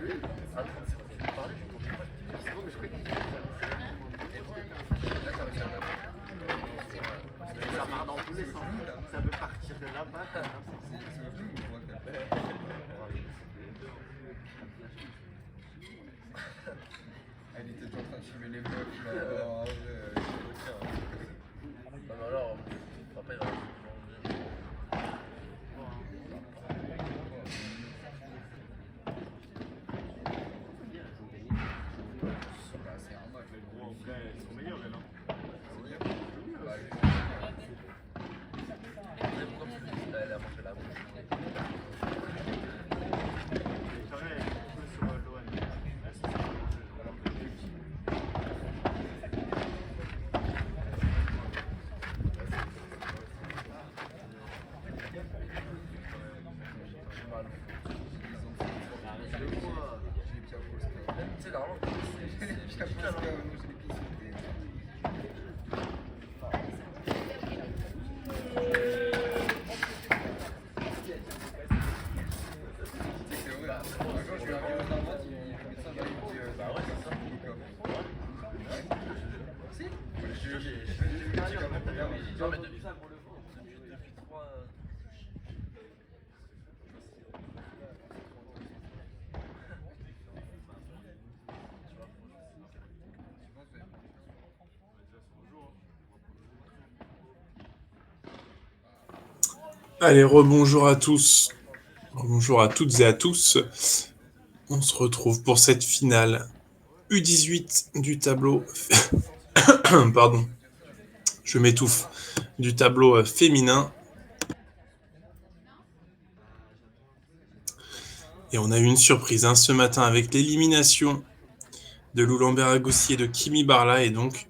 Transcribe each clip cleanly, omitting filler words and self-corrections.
Ça part dans tous les sens. Ça peut partir de là-bas. Elle était en train de filmer les meufs là. En vrai, Non, mais alors, après, il va c'est un match. En vrai, elles sont meilleures, elles. elle a mangé la bouche. Victoria, elle est un peu sur Loan. Elle se sent alors que Tu sais, normalement, c'est difficile, hein. Non, mais depuis 3. Allez, rebonjour à tous. Bonjour à toutes et à tous. On se retrouve pour cette finale U18 du tableau. Pardon, je m'étouffe. Du tableau féminin. Et on a eu une surprise ce matin avec l'élimination de Loulambert Agossi et de Kimi Barla. Et donc,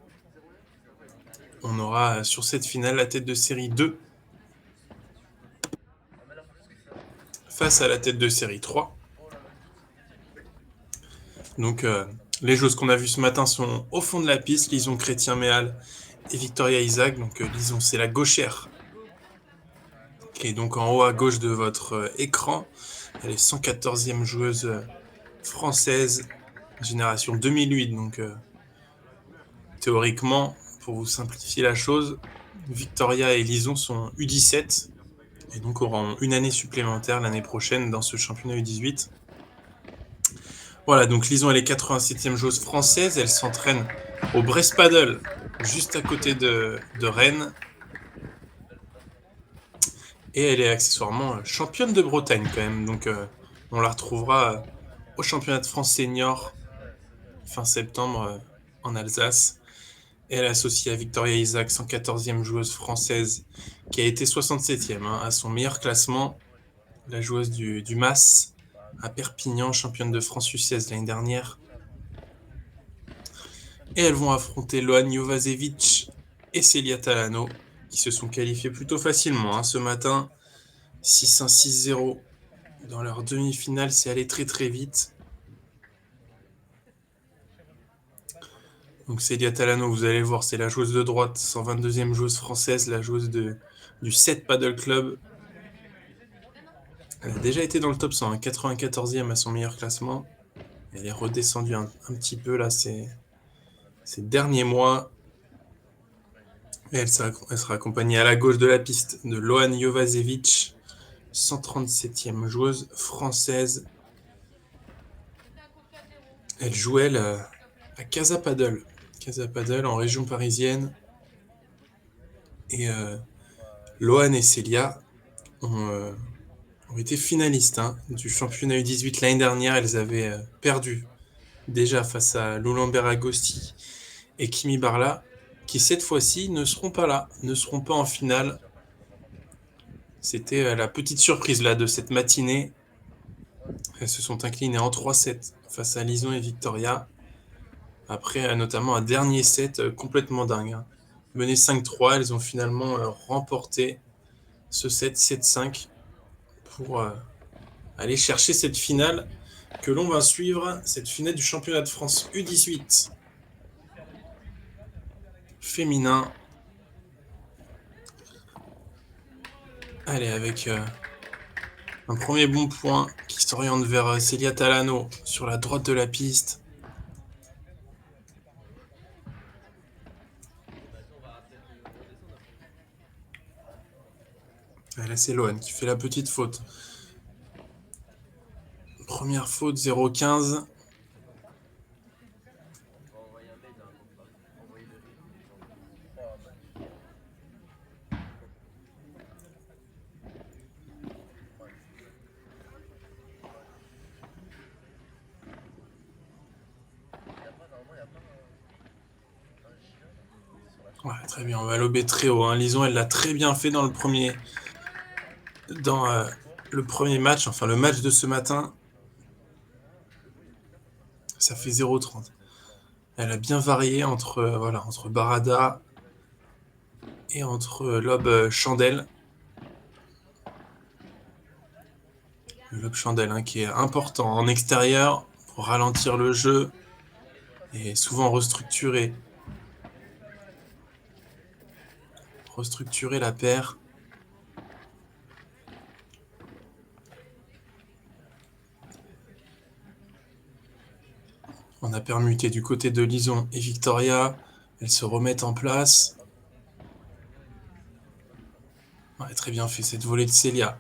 on aura sur cette finale la tête de série 2 face à la tête de série 3. Donc, les joueuses qu'on a vues ce matin sont au fond de la piste. Lison Chrétien-Méal et Victoria Isaac. Donc, Lison, c'est la gauchère qui est donc en haut à gauche de votre écran. Elle est 114e joueuse française, génération 2008. Donc, théoriquement, pour vous simplifier la chose, Victoria et Lison sont U17 et donc auront une année supplémentaire l'année prochaine dans ce championnat U18. Voilà, donc Lison, elle est 87e joueuse française. Elle s'entraîne au Brest Paddle, juste à côté de Rennes. Et elle est accessoirement championne de Bretagne quand même. Donc on la retrouvera au championnat de France senior fin septembre en Alsace. Et elle est associée à Victoria Isaac, 114e joueuse française, qui a été 67e à son meilleur classement. La joueuse du MAS à Perpignan, championne de France U16 l'année dernière. Et elles vont affronter Loan Jovasevic et Celia Talano, qui se sont qualifiées plutôt facilement ce matin. 6-1, 6-0 dans leur demi-finale, c'est allé très très vite. Donc Celia Talano, vous allez voir, c'est la joueuse de droite, 122e joueuse française, la joueuse du 7 Paddle Club. Elle a déjà été dans le top 100, 94e à son meilleur classement. Elle est redescendue un petit peu là ces derniers mois. Et elle sera accompagnée à la gauche de la piste de Loan Jovasevic, 137e joueuse française. Elle joue, elle, à Casa Paddle en région parisienne. Et Loan et Celia ont été finalistes du championnat U18 l'année dernière. Elles avaient perdu déjà face à Loulambert Agossi et Kimi Barla, qui cette fois-ci ne seront pas là, ne seront pas en finale. C'était la petite surprise là de cette matinée. Elles se sont inclinées en 3-7 face à Lison et Victoria. Après notamment un dernier set complètement dingue. Menées 5-3, elles ont finalement remporté ce set 7-5 pour aller chercher cette finale que l'on va suivre, cette finale du championnat de France U18 féminin. Allez, avec un premier bon point qui qui s'oriente vers Celia Talano sur la droite de la piste. Et là, c'est Lohan qui fait la petite faute. Première faute, 0,15. Ouais, très bien, on va lober très haut. Hein. Lison, elle l'a très bien fait dans le premier match, enfin le match de ce matin. Ça fait 0,30. Elle a bien varié entre Barada et entre lob chandelle. Le lob chandelle hein, qui est important en extérieur pour ralentir le jeu et souvent restructurer la paire. On a permuté du côté de Lison et Victoria. Elles se remettent en place. Ouais, très bien fait cette volée de Celia.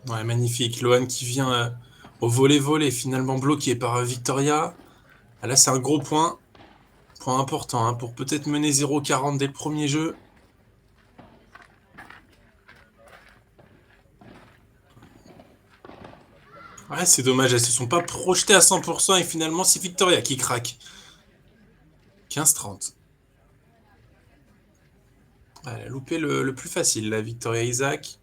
Ouais, magnifique. Lohan qui vient au volley, finalement bloqué par Victoria. Ah, là, c'est un gros point. Point important hein, pour peut-être mener 0,40 dès le premier jeu. Ouais, c'est dommage, elles se sont pas projetées à 100% et finalement, c'est Victoria qui craque. 15-30. Elle a loupé le plus facile, la Victoria Isaac.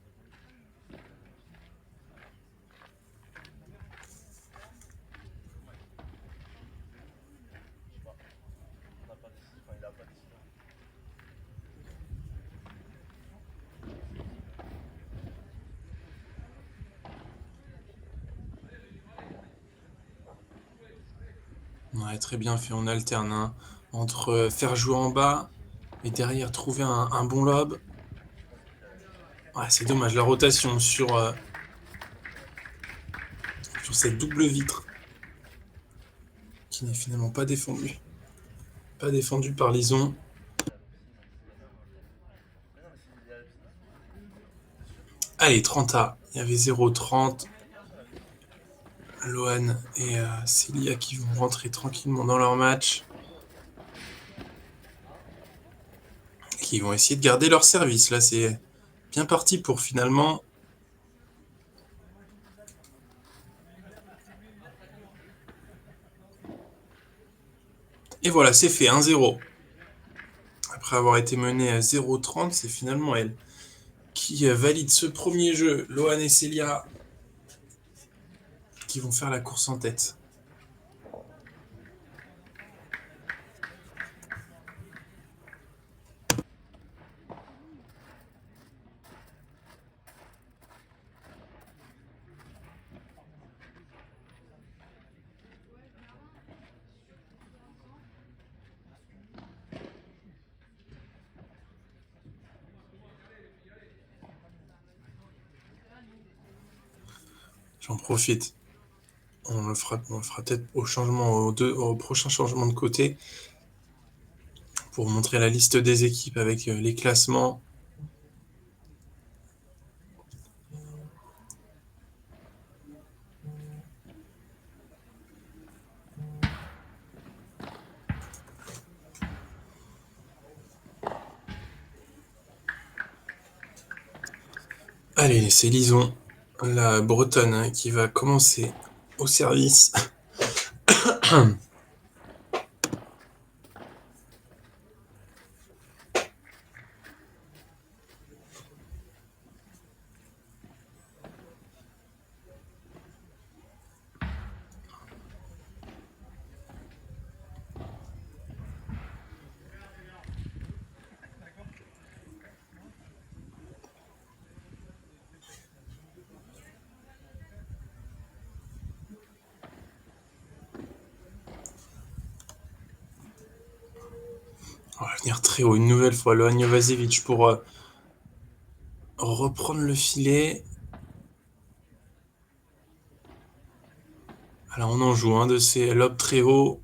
Ouais, très bien fait, on alterne hein, entre faire jouer en bas et derrière trouver un bon lob. Ouais, c'est dommage, la rotation sur cette double vitre qui n'est finalement pas défendue. Pas défendue par Lison. Allez, 30A, il y avait 0,30. Lohan et Celia qui vont rentrer tranquillement dans leur match. Et qui vont essayer de garder leur service. Là, c'est bien parti pour finalement... Et voilà, c'est fait, 1-0. Après avoir été mené à 0,30, c'est finalement elle qui valide ce premier jeu. Lohan et Celia qui vont faire la course en tête. J'en profite. On le fera peut-être au prochain changement de côté pour montrer la liste des équipes avec les classements. Allez, c'est Lison, la bretonne, hein, qui va commencer au service. Revenir très haut une nouvelle fois. Lohan Jovasevic pour reprendre le filet. Alors on en joue un de ces lobes très hauts.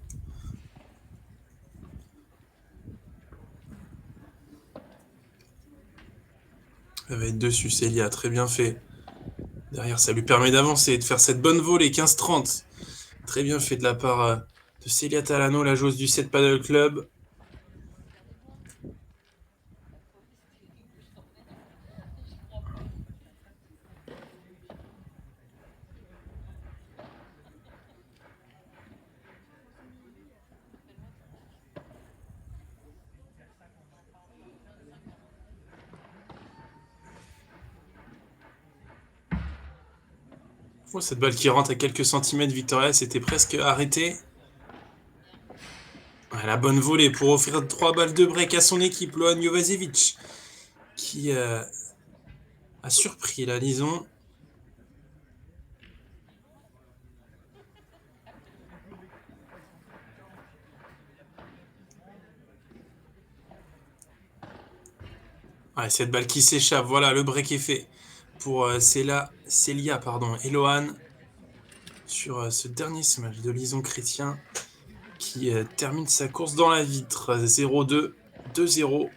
Ça va être dessus, Célia, très bien fait. Derrière, ça lui permet d'avancer et de faire cette bonne volée, 15-30. Très bien fait de la part de Célia Talano, la joueuse du 7 Paddle Club. Oh, cette balle qui rentre à quelques centimètres, Victoria s'était presque arrêtée. Ouais, la bonne volée pour offrir 3 balles de break à son équipe, Lohan Jovasevic, qui a surpris la Lison. Ouais, cette balle qui s'échappe, voilà, le break est fait pour Célia et Lohan sur ce dernier smash de Lison Chrétien qui termine sa course dans la vitre. 0-2, 2-0.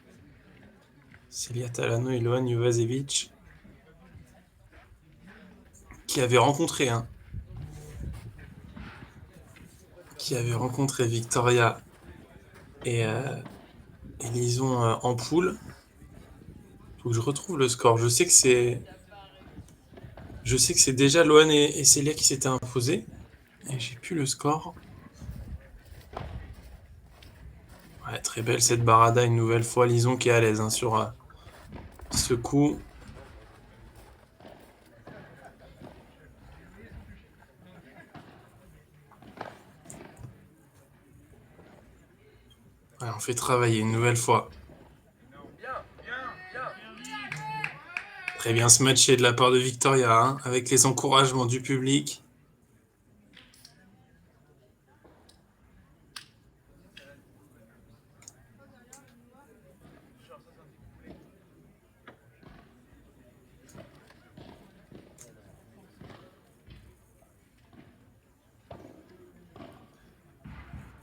Célia Talano et Lohan Jovasevic qui avaient rencontré Victoria et Lison en poule. Faut que je retrouve le score. Je sais que c'est déjà Lohan et Célia qui s'étaient imposés. Et j'ai plus le score. Ouais, très belle cette barada une nouvelle fois. Lison qui est à l'aise sur ce coup. Ouais, on fait travailler une nouvelle fois. Très bien ce match de la part de Victoria, avec les encouragements du public.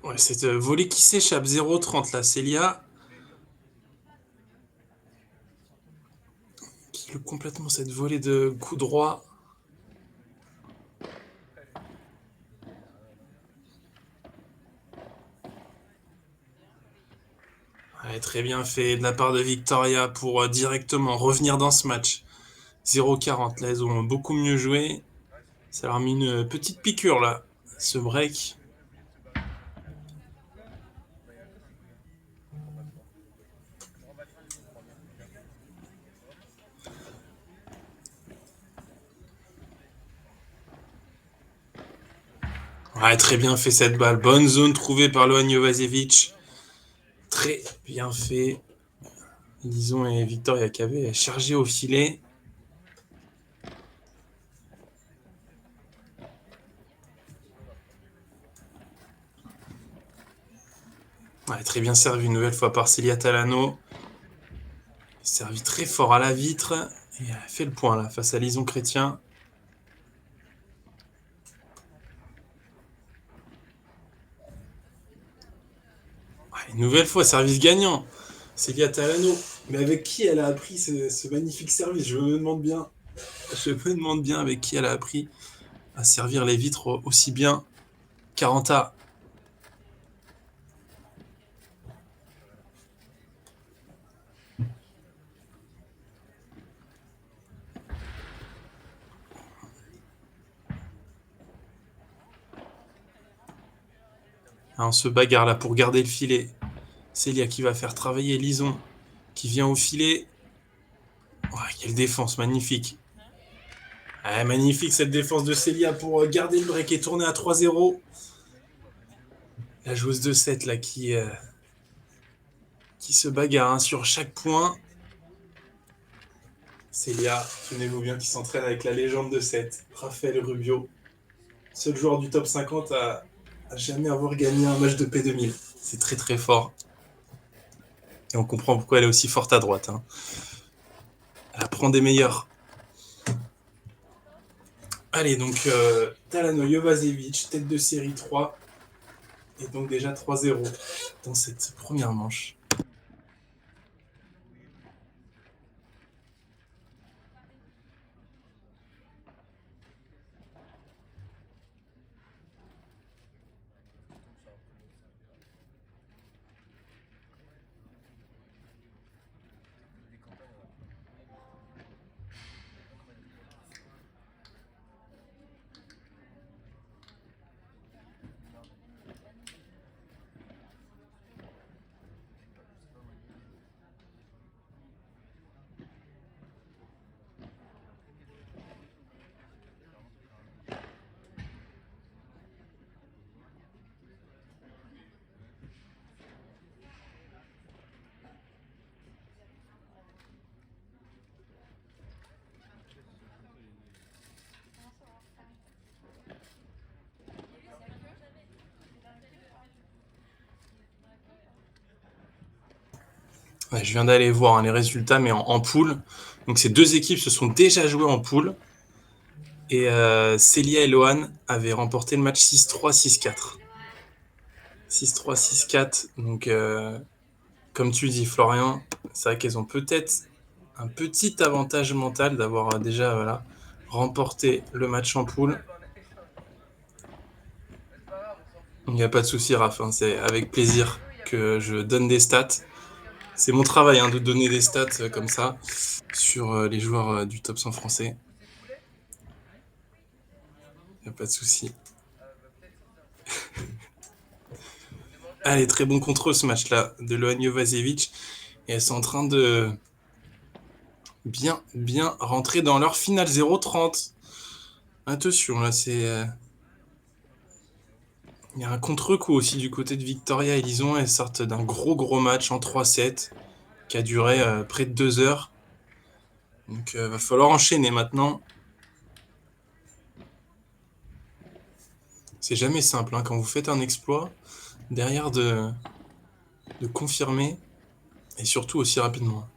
Ouais, cette volée qui s'échappe, 0-30 là, Célia. Qui loupe complètement cette volée de coup droit. Ouais, très bien fait de la part de Victoria pour directement revenir dans ce match. 0-40, là, ils ont beaucoup mieux joué. Ça leur a mis une petite piqûre là, ce break. Ouais, très bien fait cette balle. Bonne zone trouvée par Lohan Jovasevic. Très bien fait. Lison et Victoria qui avaient chargé au filet. Ouais, très bien servi une nouvelle fois par Célia Talano. Servi très fort à la vitre. Et elle a fait le point là face à Lison Chrétien. Une nouvelle fois, service gagnant. Célia Talano. Mais avec qui elle a appris ce magnifique service? Je me demande bien. Avec qui elle a appris à servir les vitres aussi bien. 40A. On se bagarre là pour garder le filet. Célia qui va faire travailler Lison, qui vient au filet. Oh, quelle défense, magnifique. Ah, magnifique cette défense de Célia pour garder le break et tourner à 3-0. La joueuse de 7 là qui se bagarre sur chaque point. Célia, tenez-vous bien, qui s'entraîne avec la légende de 7, Raphaël Rubio. Seul joueur du top 50 à jamais avoir gagné un match de P2000. C'est très très fort. Et on comprend pourquoi elle est aussi forte à droite. Hein. Elle apprend des meilleurs. Allez, donc Talano Jovasevic, tête de série 3. Et donc déjà 3-0 dans cette première manche. Ouais, je viens d'aller voir les résultats, mais en poule. Donc ces deux équipes se sont déjà jouées en poule. Et Célia et Lohan avaient remporté le match 6-3, 6-4. 6-3, 6-4. Donc, comme tu dis, Florian, c'est vrai qu'elles ont peut-être un petit avantage mental d'avoir déjà remporté le match en poule. Il n'y a pas de souci, Raph. Hein, c'est avec plaisir que je donne des stats. C'est mon travail de donner des stats comme ça sur les joueurs du top 100 français. Il n'y a pas de souci. Allez, très bon contrôle ce match-là de Lohan Jovasevic. Et elles sont en train de bien rentrer dans leur finale 0-30. Attention, là, c'est... Il y a un contre-coup aussi du côté de Victoria et Lison. Elles sortent d'un gros match en 3-7 qui a duré près de 2 heures. Donc, va falloir enchaîner maintenant. C'est jamais simple quand vous faites un exploit, derrière de confirmer, et surtout aussi rapidement.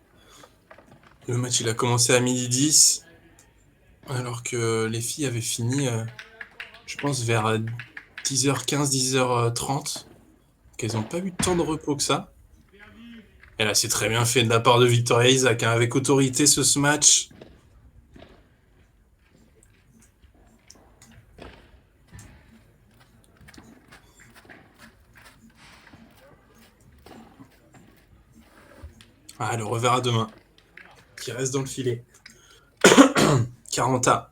Le match il a commencé à 12h10, alors que les filles avaient fini, je pense, vers 10h15, 10h30. Donc elles n'ont pas eu tant de repos que ça. Et là, c'est très bien fait de la part de Victoria Isaac, avec autorité ce match. Ah, le revers à deux mains, qui reste dans le filet. 40A.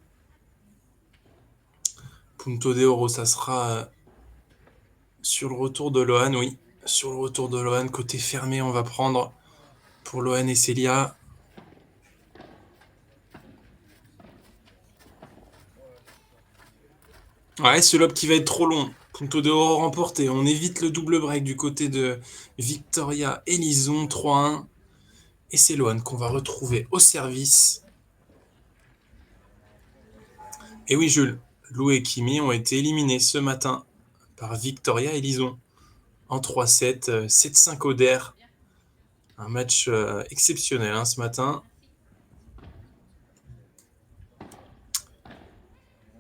Punto de oro, ça sera sur le retour de Lohan, oui. Sur le retour de Lohan, côté fermé, on va prendre pour Lohan et Célia. Ouais, ce lob qui va être trop long. Punto de oro remporté. On évite le double break du côté de Victoria et Lison, 3-1. Et c'est Lohan qu'on va retrouver au service. Et oui, Jules, Lou et Kimi ont été éliminés ce matin par Victoria et Lison en 3-7, 7-5 au DER. Un match exceptionnel ce matin.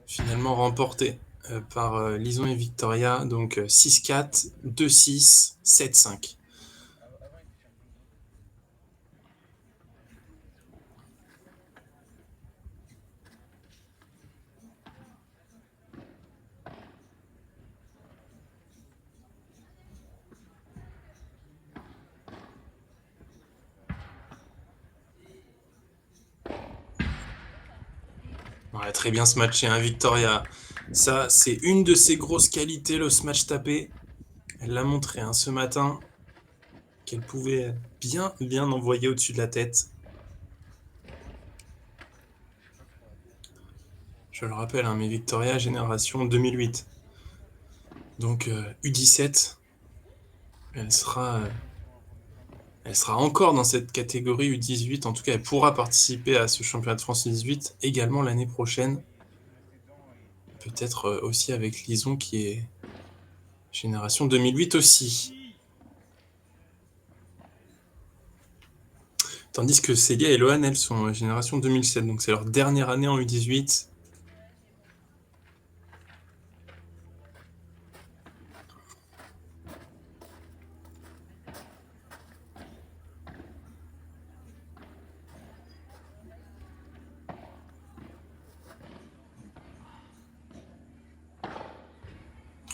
Finalement remporté par Lison et Victoria. Donc 6-4, 2-6, 7-5. Ouais, très bien ce match, Victoria. Ça, c'est une de ses grosses qualités, le smash tapé. Elle l'a montré ce matin, qu'elle pouvait bien envoyer au-dessus de la tête. Je le rappelle, mais Victoria, génération 2008. Donc U17, elle sera encore dans cette catégorie U18. En tout cas, elle pourra participer à ce championnat de France U18 également l'année prochaine. Peut-être aussi avec Lison qui est génération 2008 aussi. Tandis que Célia et Loane, elles, sont génération 2007, donc c'est leur dernière année en U18.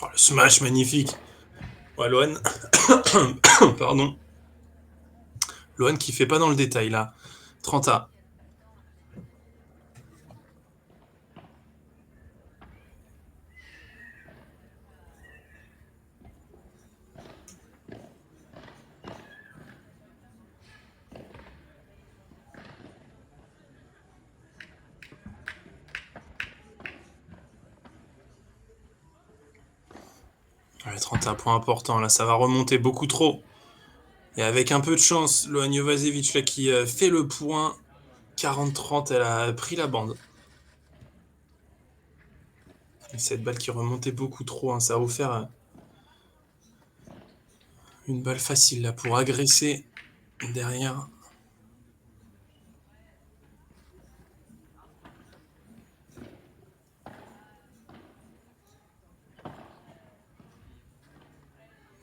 Oh, le smash magnifique. Ouais, Loane. Pardon. Loane qui fait pas dans le détail là. 30A. Ouais, 30 point important, là, ça va remonter beaucoup trop. Et avec un peu de chance, Loane Jovacevic là qui fait le point. 40-30, elle a pris la bande. Et cette balle qui remontait beaucoup trop, hein, ça a offert une balle facile là pour agresser derrière.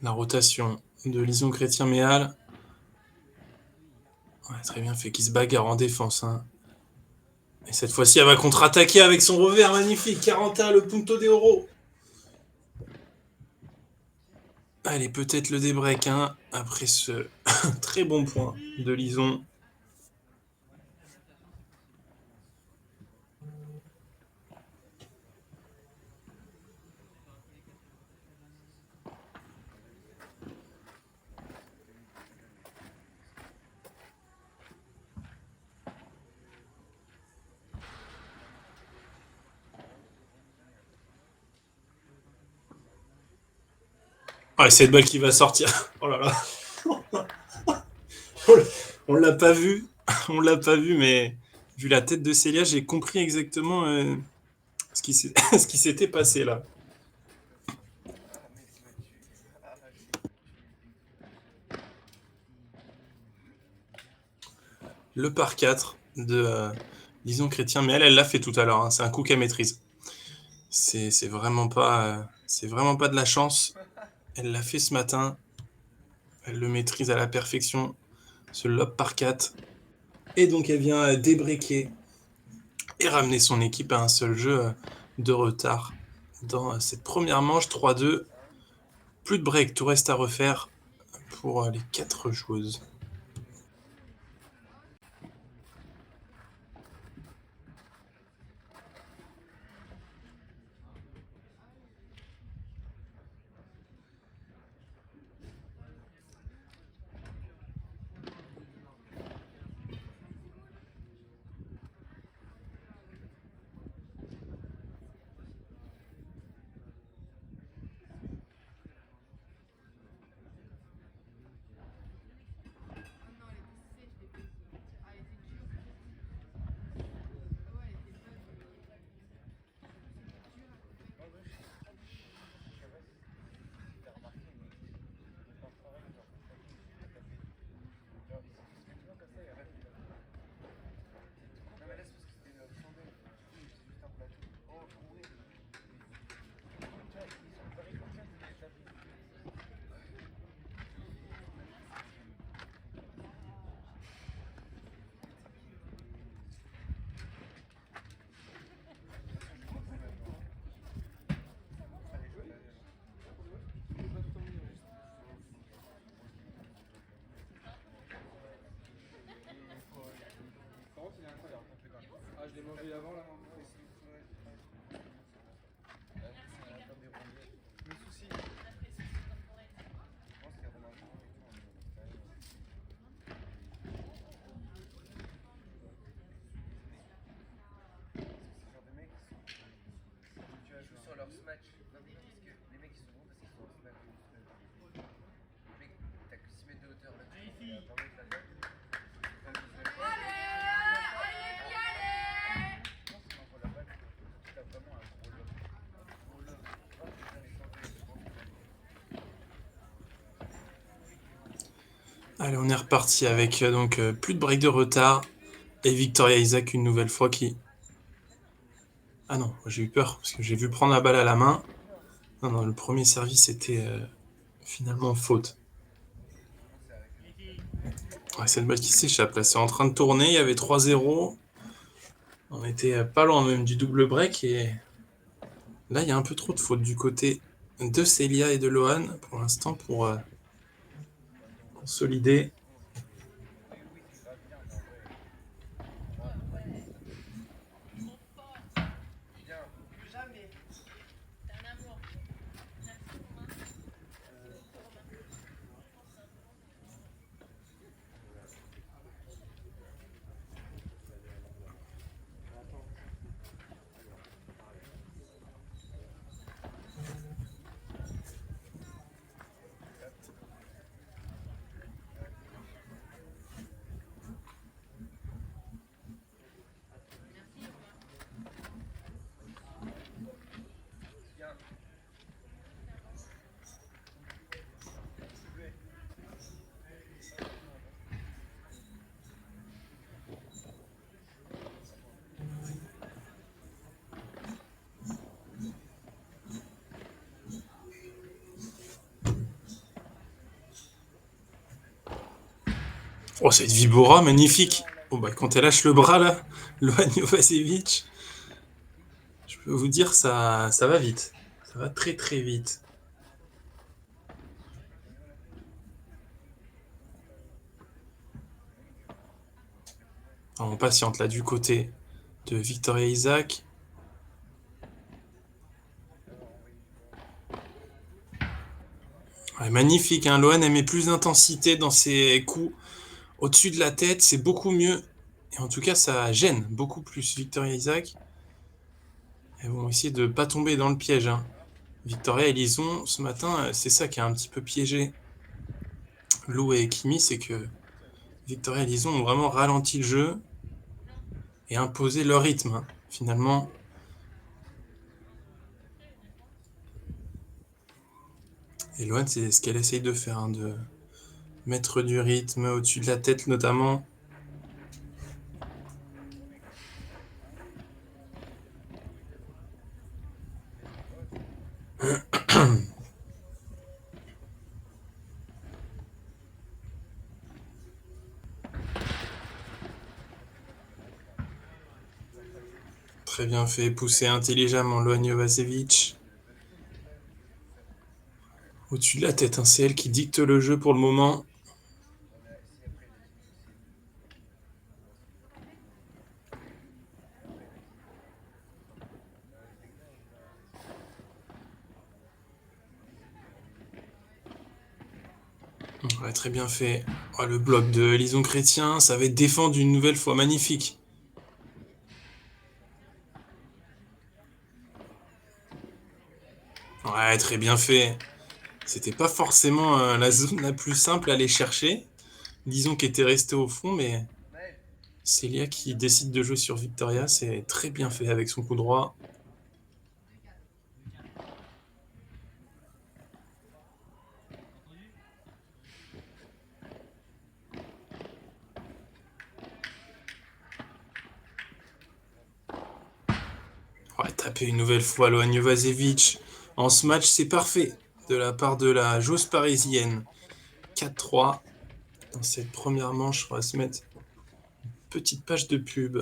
La rotation de Lison Chrétien-Méal. Ouais, très bien fait, qui se bagarre en défense. Hein. Et cette fois-ci, elle va contre-attaquer avec son revers magnifique. 41, le punto de oro. Allez, peut-être le débreak hein, après ce très bon point de Lison. Ah, c'est cette balle qui va sortir. Oh là là. On l'a pas vu. On l'a pas vu, mais vu la tête de Célia, j'ai compris exactement ce qui s'était passé là. Le par 4 de Lison Chrétien, mais elle l'a fait tout à l'heure. Hein. C'est un coup qu'elle maîtrise. C'est vraiment pas de la chance. Elle l'a fait ce matin. Elle le maîtrise à la perfection. Ce lob par 4. Et donc elle vient débreaker et ramener son équipe à un seul jeu de retard dans cette première manche 3-2. Plus de break, tout reste à refaire pour les 4 joueuses. Allez, on est reparti avec donc plus de break de retard. Et Victoria Isaac une nouvelle fois qui... Ah non, j'ai eu peur parce que j'ai vu prendre la balle à la main. Non, non, le premier service était finalement faute. Ouais, cette balle qui s'échappe là, c'est en train de tourner, il y avait 3-0. On était pas loin même du double break et là il y a un peu trop de fautes du côté de Célia et de Lohan pour l'instant pour consolider. Oh, cette Vibora, magnifique. Bon, bah, quand elle lâche le bras, là, Lohan Jovacevic, je peux vous dire, ça va vite. Ça va très très vite. Alors, on patiente là du côté de Victoria Isaac. Ouais, magnifique, hein. Lohan, elle met plus d'intensité dans ses coups. Au-dessus de la tête, c'est beaucoup mieux. Et en tout cas, ça gêne beaucoup plus Victoria Isaac. Elles vont essayer de ne pas tomber dans le piège, hein. Victoria et Lison, ce matin, c'est ça qui a un petit peu piégé Lou et Kimi, c'est que Victoria et Lison ont vraiment ralenti le jeu et imposé leur rythme, hein. Finalement, et Lohan, c'est ce qu'elle essaye de faire, hein, de mettre du rythme au-dessus de la tête notamment. Très bien fait, poussé intelligemment Lohan Jovacevic. Au-dessus de la tête, hein, c'est elle qui dicte le jeu pour le moment. Ouais, très bien fait. Oh, le bloc de Lison Chrétien, ça avait défendu une nouvelle fois, magnifique. Ouais, très bien fait. C'était pas forcément la zone la plus simple à aller chercher. Disons qu'elle était restée au fond, mais Célia qui décide de jouer sur Victoria, c'est très bien fait avec son coup droit. Ouais, taper une nouvelle fois Lohan Jovacevic. En ce match, c'est parfait de la part de la joueuse parisienne. 4-3 dans cette première manche. On va se mettre une petite page de pub.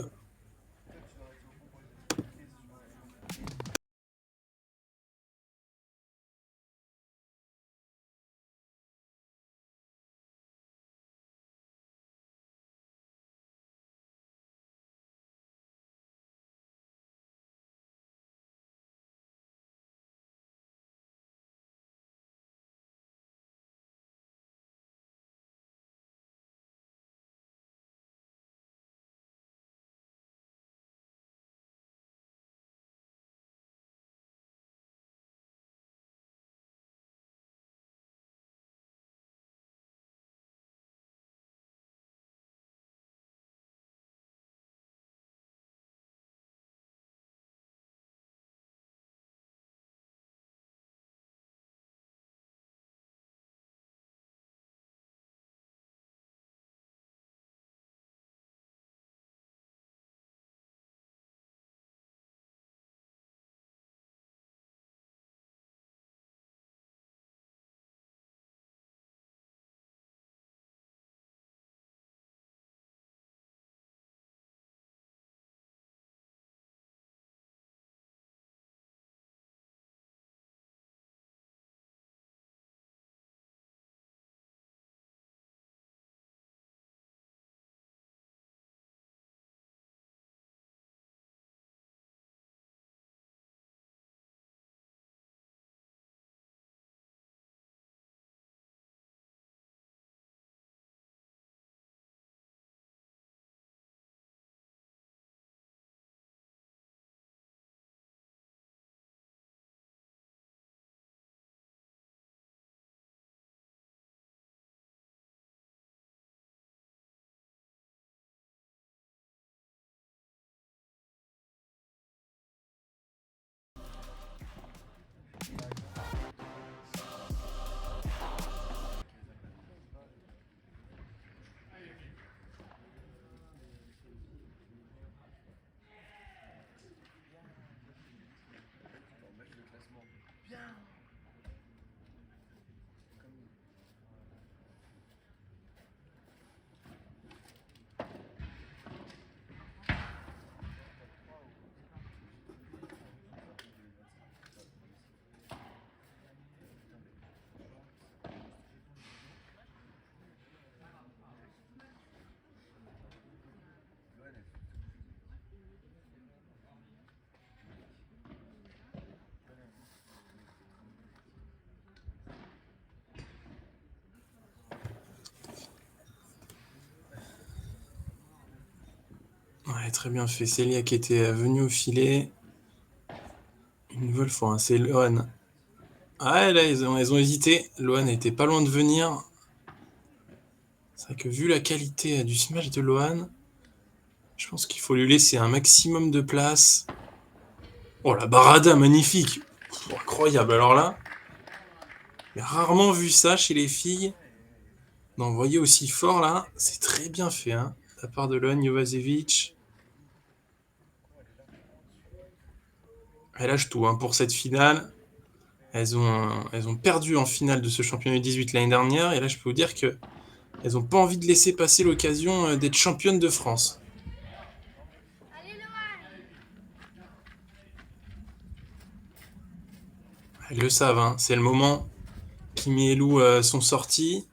Ouais, très bien fait. Célia qui était venue au filet. Une nouvelle fois, hein, c'est Lohan. Ah, là, ils ont hésité. Lohan était pas loin de venir. C'est vrai que vu la qualité du smash de Lohan, je pense qu'il faut lui laisser un maximum de place. Oh, la barada, magnifique. Pff, incroyable. Alors là, j'ai rarement vu ça chez les filles. D'envoyer aussi fort, là, c'est très bien fait, hein, de la part de Lohan Jovasevic. Elle lâche tout, hein, pour cette finale. Elles ont perdu en finale de ce championnat 18 l'année dernière. Et là, je peux vous dire que elles n'ont pas envie de laisser passer l'occasion d'être championnes de France. Elles le savent, hein, c'est le moment. Kimi et Lou sont sortis.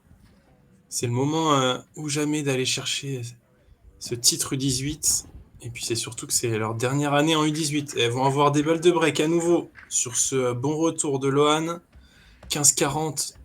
C'est le moment ou jamais d'aller chercher ce titre U18. Et puis c'est surtout que c'est leur dernière année en U18. Et elles vont avoir des balles de break à nouveau sur ce bon retour de Lohan. 15-40.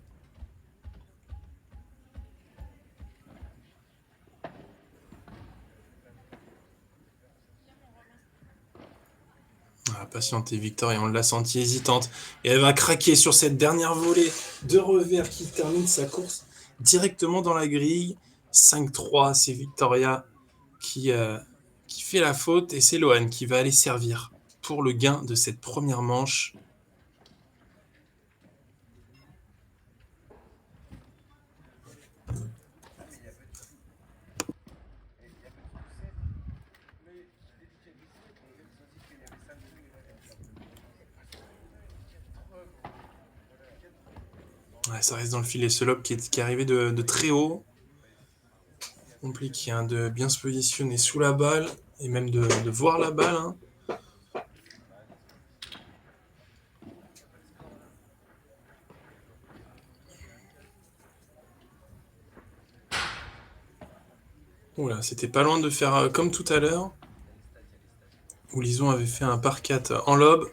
Ah, patiente et Victoria, on l'a senti hésitante. Et elle va craquer sur cette dernière volée de revers qui termine sa course directement dans la grille. 5-3, c'est Victoria qui fait la faute. Et c'est Lohan qui va aller servir pour le gain de cette première manche. Ouais, ça reste dans le filet. Ce lob qui est arrivé de très haut. Compliqué, hein, de bien se positionner sous la balle et même de voir la balle. Hein. Oula, c'était pas loin de faire comme tout à l'heure, où Lison avait fait un par 4 en lob.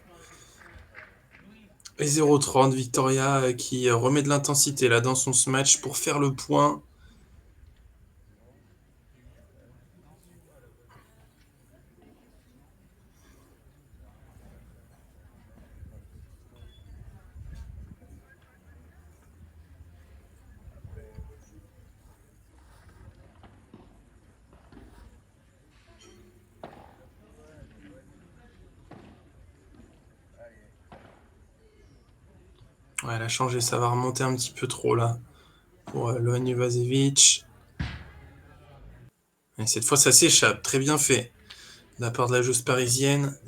Et 0-30, Victoria qui remet de l'intensité là dans son match pour faire le point. Ouais, elle a changé, ça va remonter un petit peu trop là pour Lohan Jovasevic. Et cette fois, ça s'échappe, très bien fait de la part de la joueuse parisienne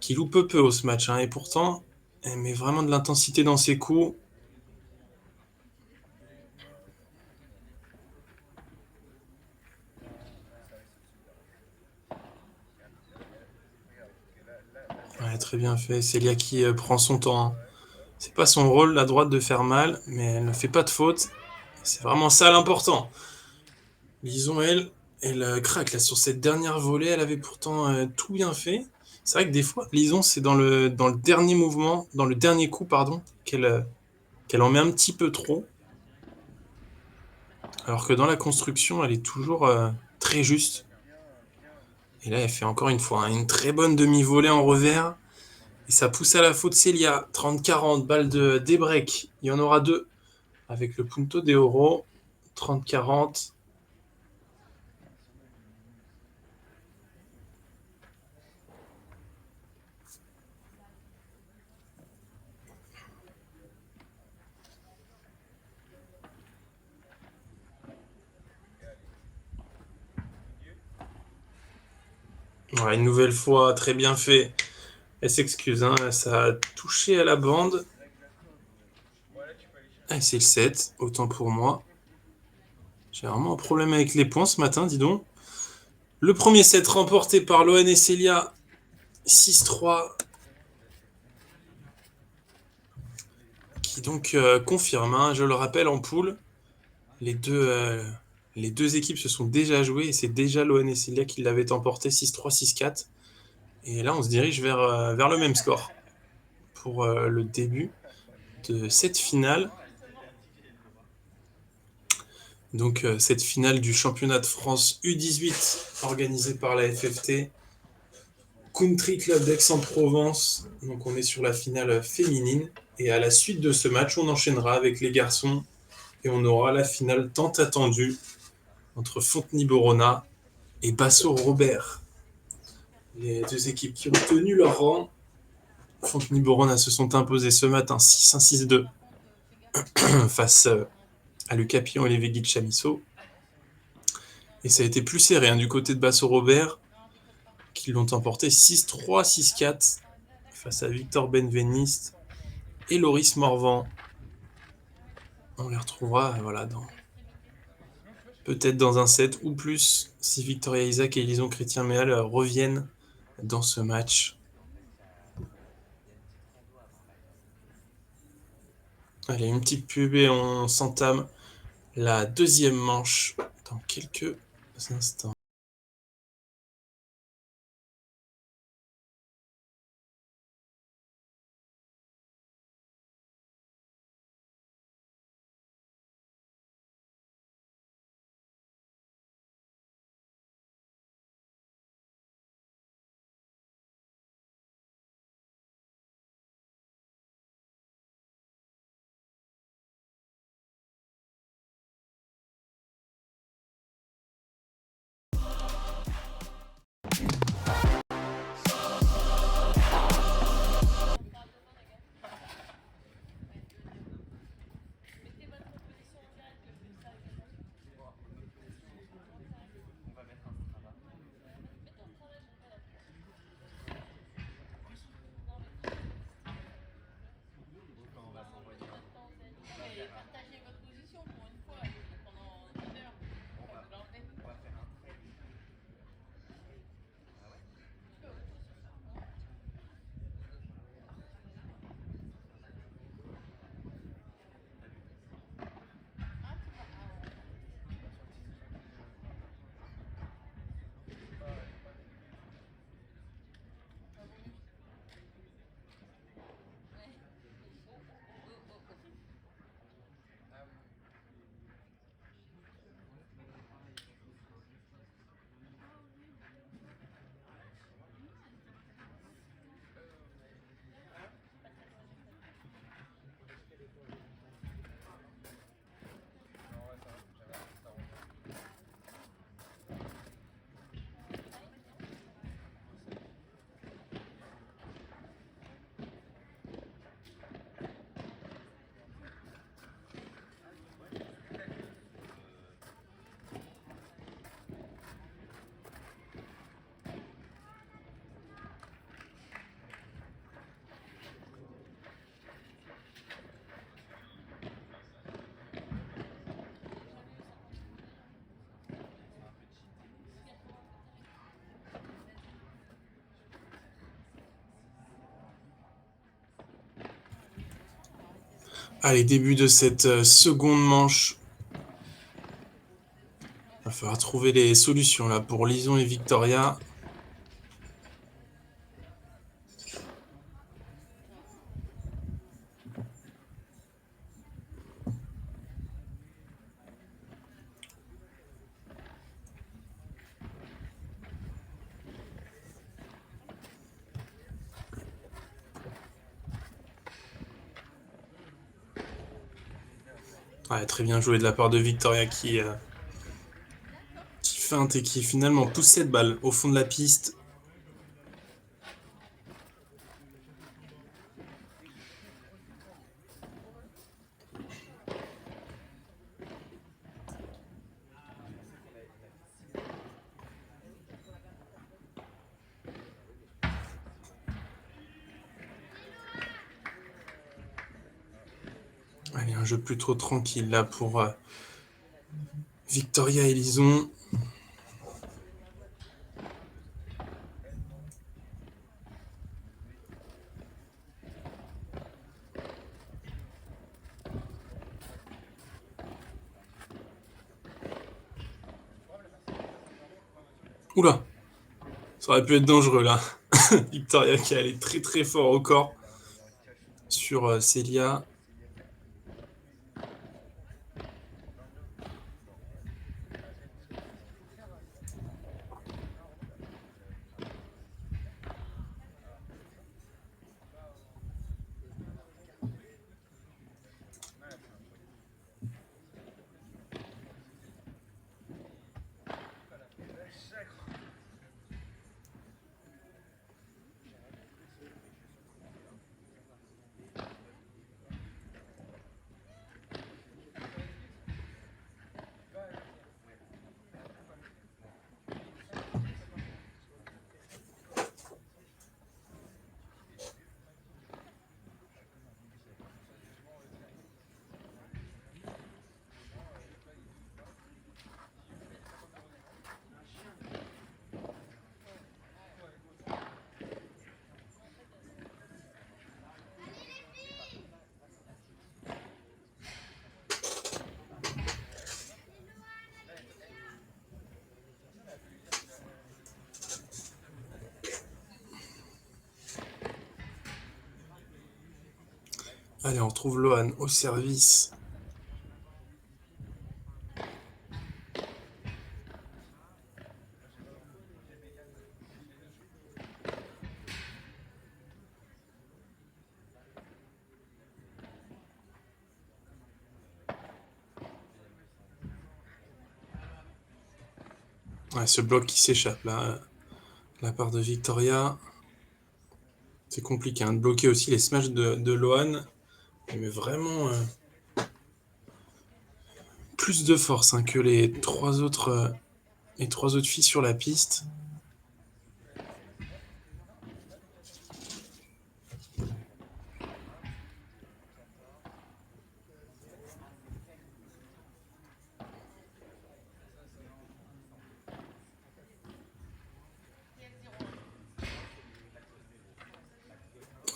qui loupe peu au ce match. Hein, et pourtant, elle met vraiment de l'intensité dans ses coups. Ouais, très bien fait. Célia qui prend son temps. Hein. C'est pas son rôle, la droite, de faire mal, mais elle ne fait pas de faute. C'est vraiment ça l'important. Lison, elle craque là sur cette dernière volée. Elle avait pourtant tout bien fait. C'est vrai que des fois, Lison, c'est dans le dernier mouvement, dans le dernier coup, pardon, qu'elle en met un petit peu trop. Alors que dans la construction, elle est toujours très juste. Et là, elle fait encore une fois une très bonne demi-volée en revers. Et ça pousse à la faute Célia. 30-40, balle de débreak. Il y en aura deux avec le Punto de Oro. 30-40. Ouais, une nouvelle fois, très bien fait. Elle s'excuse, hein, ça a touché à la bande. Ah, c'est le 7, autant pour moi. J'ai vraiment un problème avec les points ce matin, dis donc. Le premier set remporté par Lohan et Célia. 6-3. Qui donc confirme, hein, je le rappelle, en poule. Les deux équipes se sont déjà jouées et c'est déjà Lohan et Célia qui l'avaient emporté 6-3, 6-4. Et là, on se dirige vers le même score pour le début de cette finale. Donc cette finale du championnat de France U18 organisée par la FFT. Country Club d'Aix-en-Provence. Donc on est sur la finale féminine. Et à la suite de ce match, on enchaînera avec les garçons. Et on aura la finale tant attendue entre Fontenay-Borona et Basso-Robert. Les deux équipes qui ont tenu leur rang. Fontenay-Borona se sont imposés ce matin 6-1-6-2 face à Lucas Pillon et les Véguis de Chamisso. Et ça a été plus serré du côté de Basso-Robert, qui l'ont emporté 6-3, 6-4 face à Victor Benveniste et Loris Morvan. On les retrouvera peut-être dans un set ou plus si Victoria Isaac et Lison Chrétien-Méal reviennent dans ce match. Allez, une petite pub et on s'entame la deuxième manche dans quelques instants. Allez, début de cette seconde manche. Il va falloir trouver les solutions là pour Lison et Victoria. Ouais, très bien joué de la part de Victoria qui feinte et qui finalement pousse cette balle au fond de la piste. Allez, un jeu plutôt tranquille là pour Victoria et Lison. Oula, ça aurait pu être dangereux là. Victoria qui est allée très très fort au corps sur Célia. Allez, on retrouve Lohan au service. Ouais, ce bloc qui s'échappe là, de la part de Victoria. C'est compliqué de bloquer aussi les smash de Lohan. Mais vraiment plus de force que les trois autres filles sur la piste.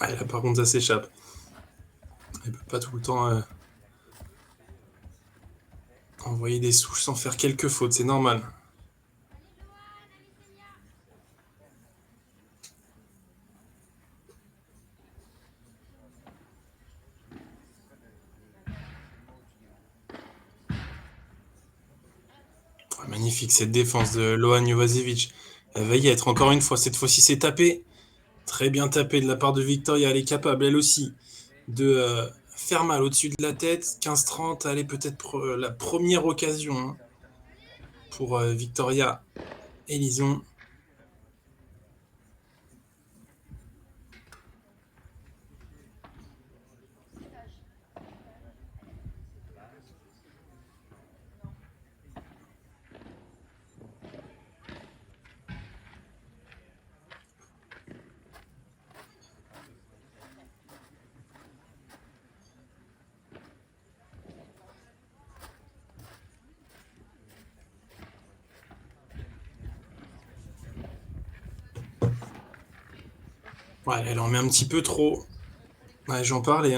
Ouais, là par contre ça s'échappe. Elle peut pas tout le temps envoyer des souches sans faire quelques fautes, c'est normal. Ouais, magnifique cette défense de Lohan Jovacevic. Elle va y être encore une fois. Cette fois-ci c'est tapé. Très bien tapé de la part de Victoria. Elle est capable elle aussi de faire mal au-dessus de la tête. 15-30, allez peut-être la première occasion pour Victoria Elison. Ouais, elle en met un petit peu trop. Ouais, j'en parlais.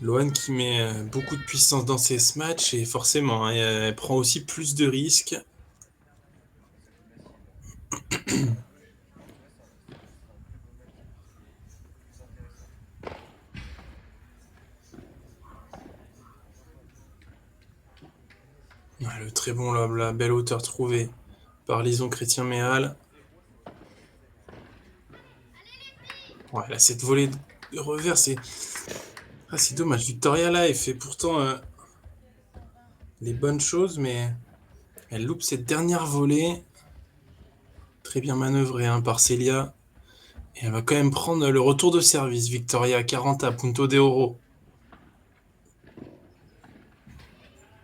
Lohan qui met beaucoup de puissance dans ses matchs et forcément, elle prend aussi plus de risques. Ouais, le très bon lob, la belle hauteur trouvée par Lison Chrétien-Méal. Ouais, là, cette volée de revers, c'est dommage. Victoria, là, elle fait pourtant les bonnes choses, mais elle loupe cette dernière volée. Très bien manœuvrée par Célia. Et elle va quand même prendre le retour de service. Victoria 40 à Punto de Oro.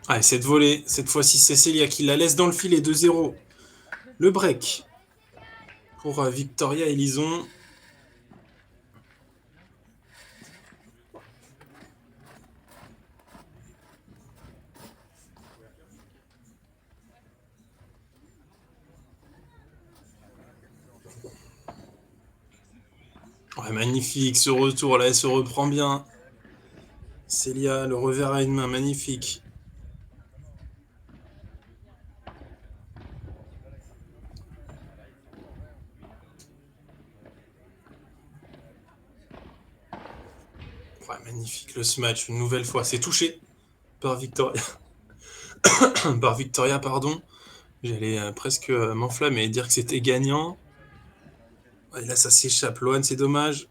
Ouais, cette volée, cette fois-ci, c'est Célia qui la laisse dans le filet 2-0. Le break pour Victoria et Lison. Ouais, magnifique ce retour là, elle se reprend bien. Célia, le revers à une main, magnifique. Ouais, magnifique le smash, une nouvelle fois. C'est touché par Victoria. par Victoria, pardon. J'allais presque m'enflammer et dire que c'était gagnant. Ouais, là, ça s'échappe. Lohan, c'est dommage.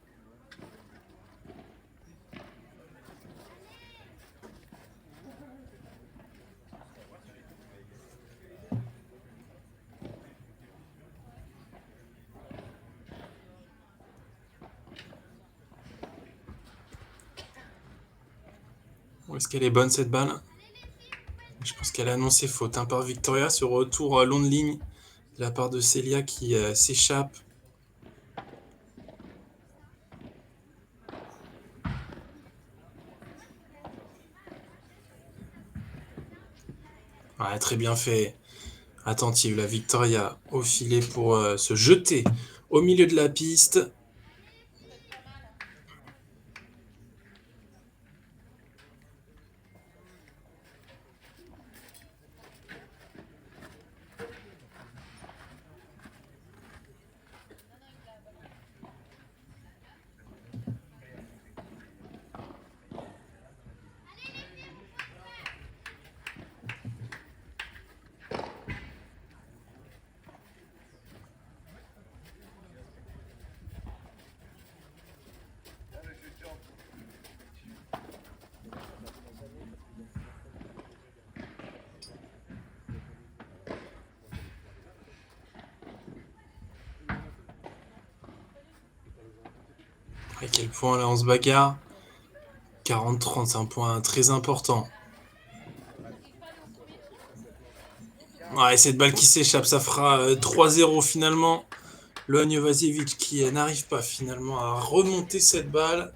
Où est-ce qu'elle est bonne cette balle? Je pense qu'elle a annoncé faute par Victoria. Ce retour long de ligne de la part de Célia qui s'échappe. Ouais, très bien fait. Attentive, la Victoria au filet pour se jeter au milieu de la piste. À quel point là on se bagarre. 40-30, c'est un point très important. Ouais, cette balle qui s'échappe, ça fera 3-0 finalement. Loan Jovasevic qui n'arrive pas finalement à remonter cette balle.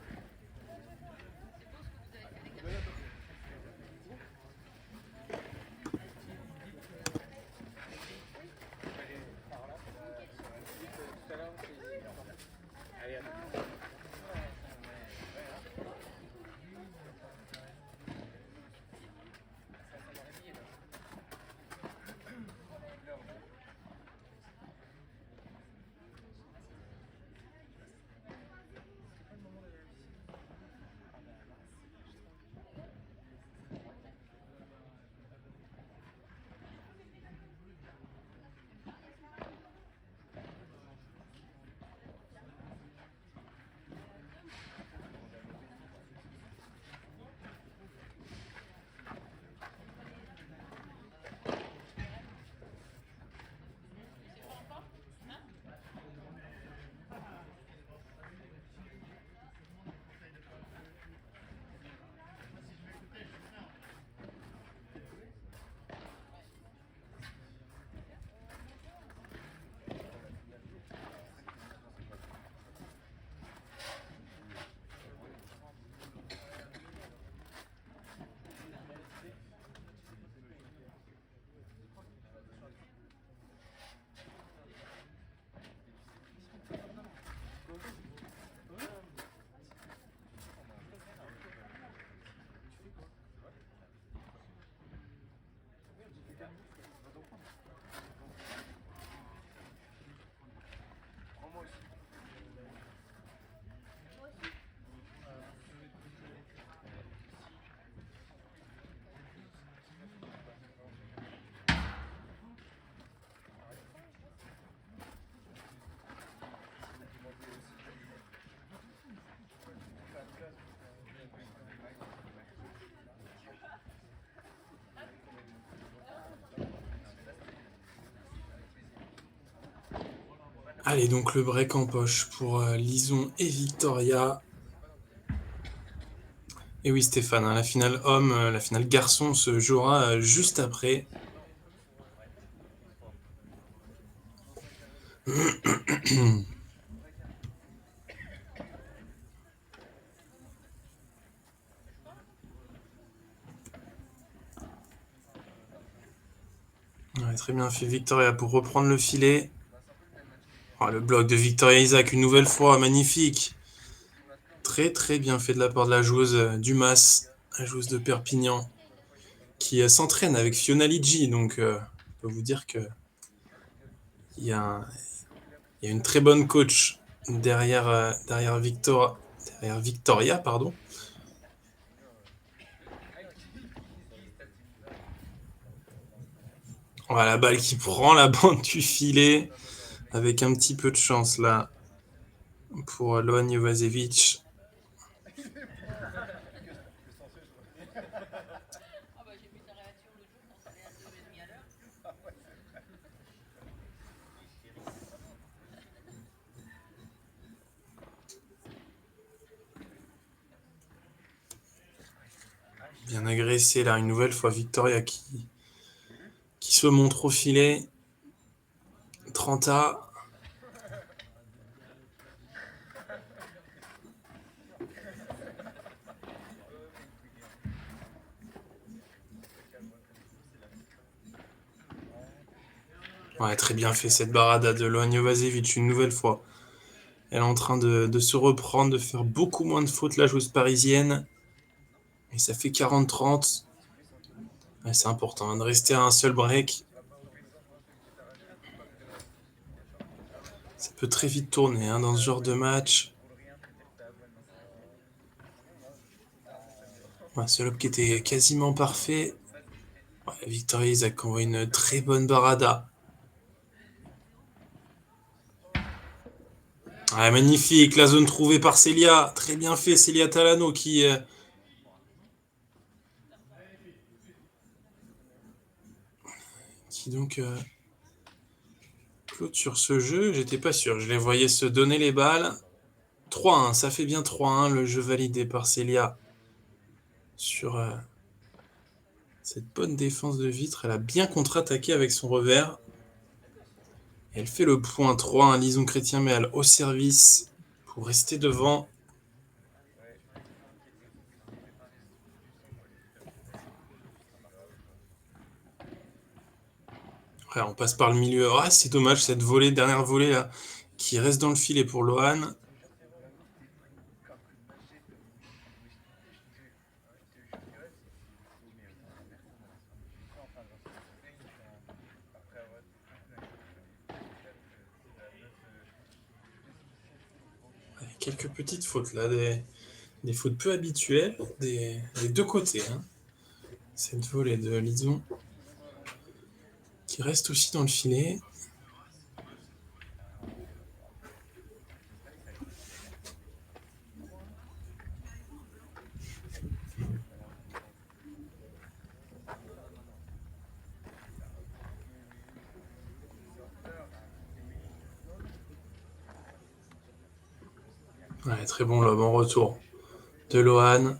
Allez, donc le break en poche pour Lison et Victoria. Et oui, Stéphane, hein, la finale homme, la finale garçon se jouera juste après. Ouais, très bien fait Victoria pour reprendre le filet. Oh, le bloc de Victoria Isaac une nouvelle fois, magnifique. Très très bien fait de la part de la joueuse Dumas, la joueuse de Perpignan, qui s'entraîne avec Fiona Ligi. Donc, je peux vous dire que il y a une très bonne coach derrière Victoria, pardon. Voilà, la balle qui prend la bande du filet avec un petit peu de chance là pour Loan Jovasevic. Bien agressé là, une nouvelle fois Victoria qui se montre au filet. 30A. Ouais, très bien fait cette barada de Loan Jovasevic une nouvelle fois. Elle est en train de se reprendre, de faire beaucoup moins de fautes, la joueuse parisienne. Et ça fait 40-30. Ouais, c'est important hein, de rester à un seul break. Ça peut très vite tourner hein, dans ce genre de match. Ouais, ce lob qui était quasiment parfait. Ouais, Victoria Isaac envoie une très bonne barada. Ouais, magnifique, la zone trouvée par Célia. Très bien fait, Célia Talano qui donc clôture ce jeu. J'étais pas sûr, je les voyais se donner les balles. 3-1, ça fait bien 3-1, le jeu validé par Célia sur cette bonne défense de Vitre. Elle a bien contre-attaqué avec son revers. Elle fait le point 3-1, Lison Chrétien-Méal au service pour rester devant. Ouais, on passe par le milieu. Ah, c'est dommage, cette volée, dernière volée là, qui reste dans le filet pour Lohan. Quelques petites fautes là, des fautes peu habituelles des deux côtés. Hein. Cette volée de Lison qui reste aussi dans le filet. Ouais, très bon lob en retour de Lohan.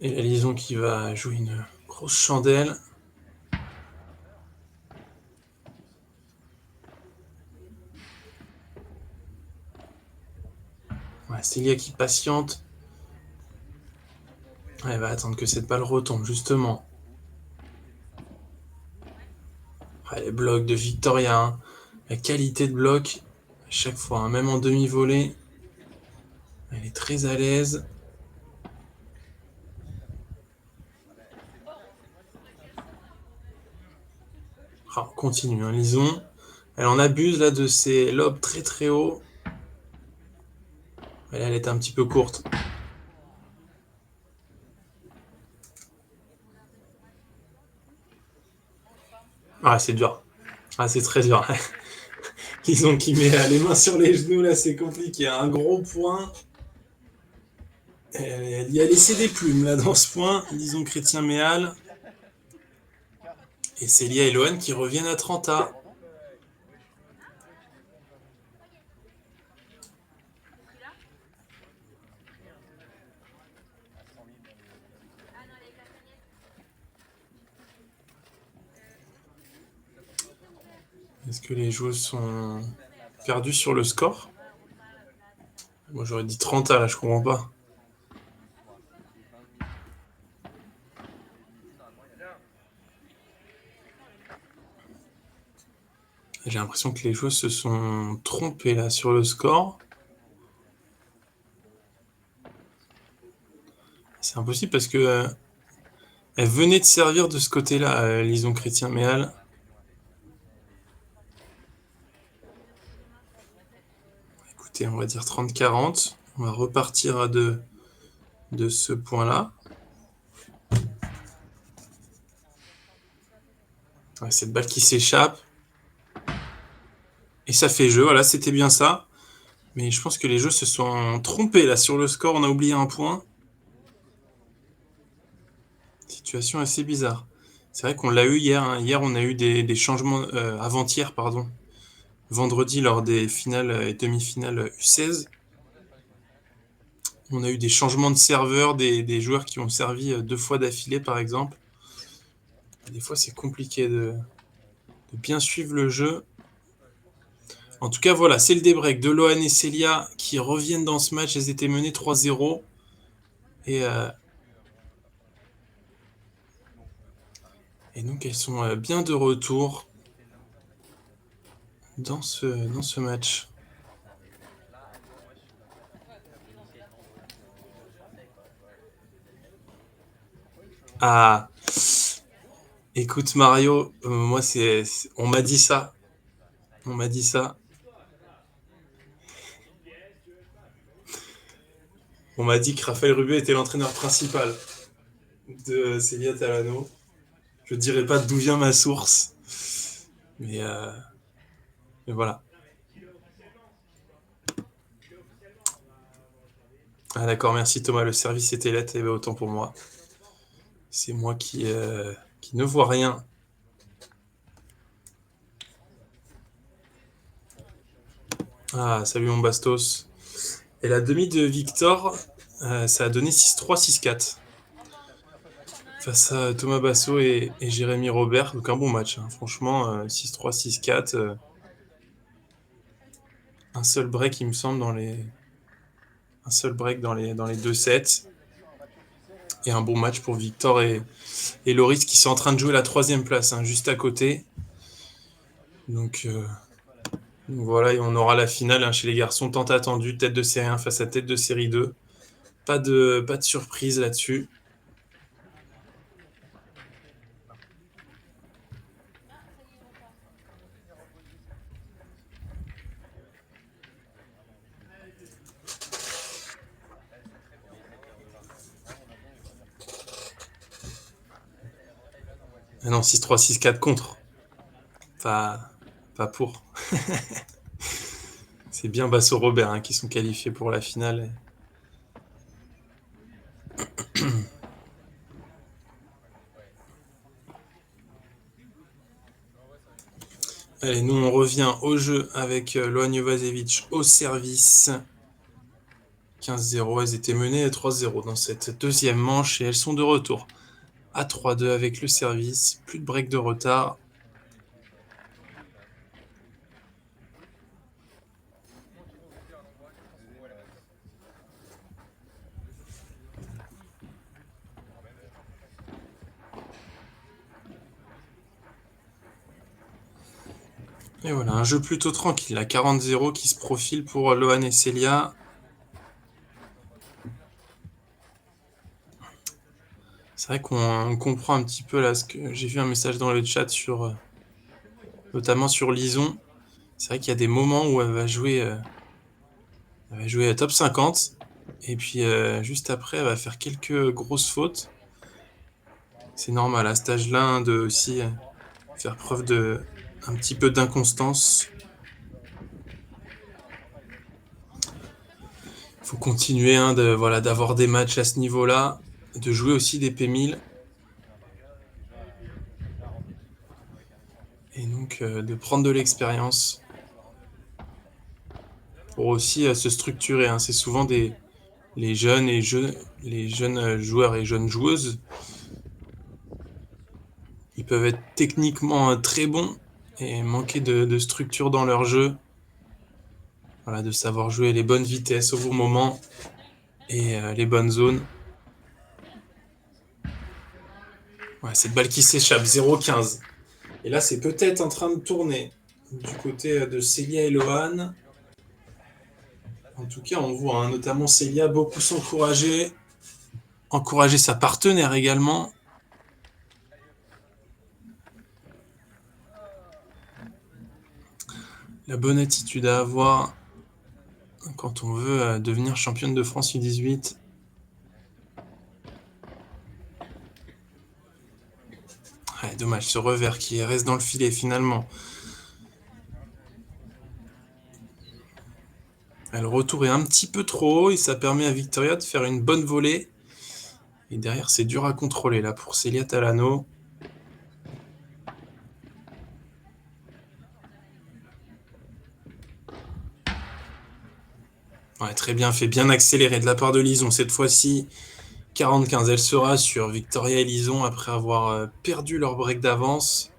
Et la Lison qui va jouer une grosse chandelle. Ouais, Célia qui patiente. Ouais, elle va attendre que cette balle retombe, justement. Ouais, les blocs de Victoria. Hein. La qualité de bloc, à chaque fois, hein, même en demi-volée. Elle est très à l'aise. Ah, on continue, hein, Lison. Elle en abuse là de ses lobes très très hauts. Mais là, elle est un petit peu courte. Ah, c'est dur. Ah, c'est très dur. Lison qui met les mains sur les genoux, là, c'est compliqué. Un gros point. Elle y a laissé des plumes, là, dans ce point. Lison Chrétien-Méal. Et Célia et Lohan qui reviennent à 30A. Est-ce que les joueuses sont perdues sur le score? Moi, j'aurais dit 30A, là, je comprends pas. J'ai l'impression que les joueuses se sont trompées, là, sur le score. C'est impossible parce que elle venait de servir de ce côté-là, Lison Chrétien-Méal. Écoutez, on va dire 30-40. On va repartir de ce point-là. Ouais, cette balle qui s'échappe. Et ça fait jeu, voilà, c'était bien ça. Mais je pense que les jeux se sont trompés là sur le score, on a oublié un point. Situation assez bizarre. C'est vrai qu'on l'a eu hier. Hein. Hier, on a eu des changements, avant-hier, pardon. Vendredi, lors des finales et demi-finales U16. On a eu des changements de serveurs, des joueurs qui ont servi 2 fois d'affilée, par exemple. Des fois, c'est compliqué de bien suivre le jeu. En tout cas, voilà, c'est le débreak de Lohan et Célia qui reviennent dans ce match. Elles étaient menées 3-0. Et donc, elles sont bien de retour dans ce match. Ah, écoute Mario, moi, on m'a dit ça. On m'a dit ça. On m'a dit que Raphaël Rubé était l'entraîneur principal de Célia Talano. Je ne dirai pas d'où vient ma source, mais voilà. Ah d'accord, merci Thomas, le service était là, t'avais autant pour moi. C'est moi qui ne vois rien. Ah, salut mon Bastos. Et la demi de Victor, ça a donné 6-3, 6-4. Face à Thomas Basso et Jérémy Robert. Donc un bon match, hein. Franchement, 6-3, 6-4. Un seul break, il me semble, un seul break dans les 2 sets. Et un bon match pour Victor et Loris qui sont en train de jouer la 3e place, hein, juste à côté. Donc voilà, et on aura la finale, hein, chez les garçons, tant attendue, tête de série 1 face à tête de série 2. Pas de surprise là-dessus. Ah non, 6-3, 6-4 contre. Pas pour. C'est bien Basso Robert, hein, qui sont qualifiés pour la finale. Allez, nous on revient au jeu avec Loan Jovasevic au service. 15-0, elles étaient menées à 3-0 dans cette deuxième manche et elles sont de retour à 3-2 avec le service. Plus de break de retard. Et voilà, un jeu plutôt tranquille, à 40-0 qui se profile pour Loan et Célia. C'est vrai qu'on comprend un petit peu là, ce que j'ai vu un message dans le chat sur, notamment sur Lison. C'est vrai qu'il y a des moments où elle va jouer à top 50 et puis juste après elle va faire quelques grosses fautes. C'est normal à cet âge-là, hein, de aussi faire preuve de un petit peu d'inconstance. Faut continuer, hein, d'avoir des matchs à ce niveau-là, de jouer aussi des P1000. Et donc de prendre de l'expérience pour aussi se structurer, hein. C'est souvent les jeunes joueurs et jeunes joueuses. Ils peuvent être techniquement très bons et manquer de structure dans leur jeu. Voilà, de savoir jouer les bonnes vitesses au bon moment et les bonnes zones. Ouais, cette balle qui s'échappe, 0-15. Et là, c'est peut-être en train de tourner du côté de Célia et Loan. En tout cas, on voit, hein, notamment Célia beaucoup s'encourager, encourager sa partenaire également. La bonne attitude à avoir quand on veut devenir championne de France U18. Ouais, dommage, ce revers qui reste dans le filet finalement. Le retour est un petit peu trop haut et ça permet à Victoria de faire une bonne volée. Et derrière, c'est dur à contrôler là pour Célia Talano. Ouais, très bien fait, bien accéléré de la part de Lison. Cette fois-ci, 40-15, elle sera sur Victoria et Lison après avoir perdu leur break d'avance.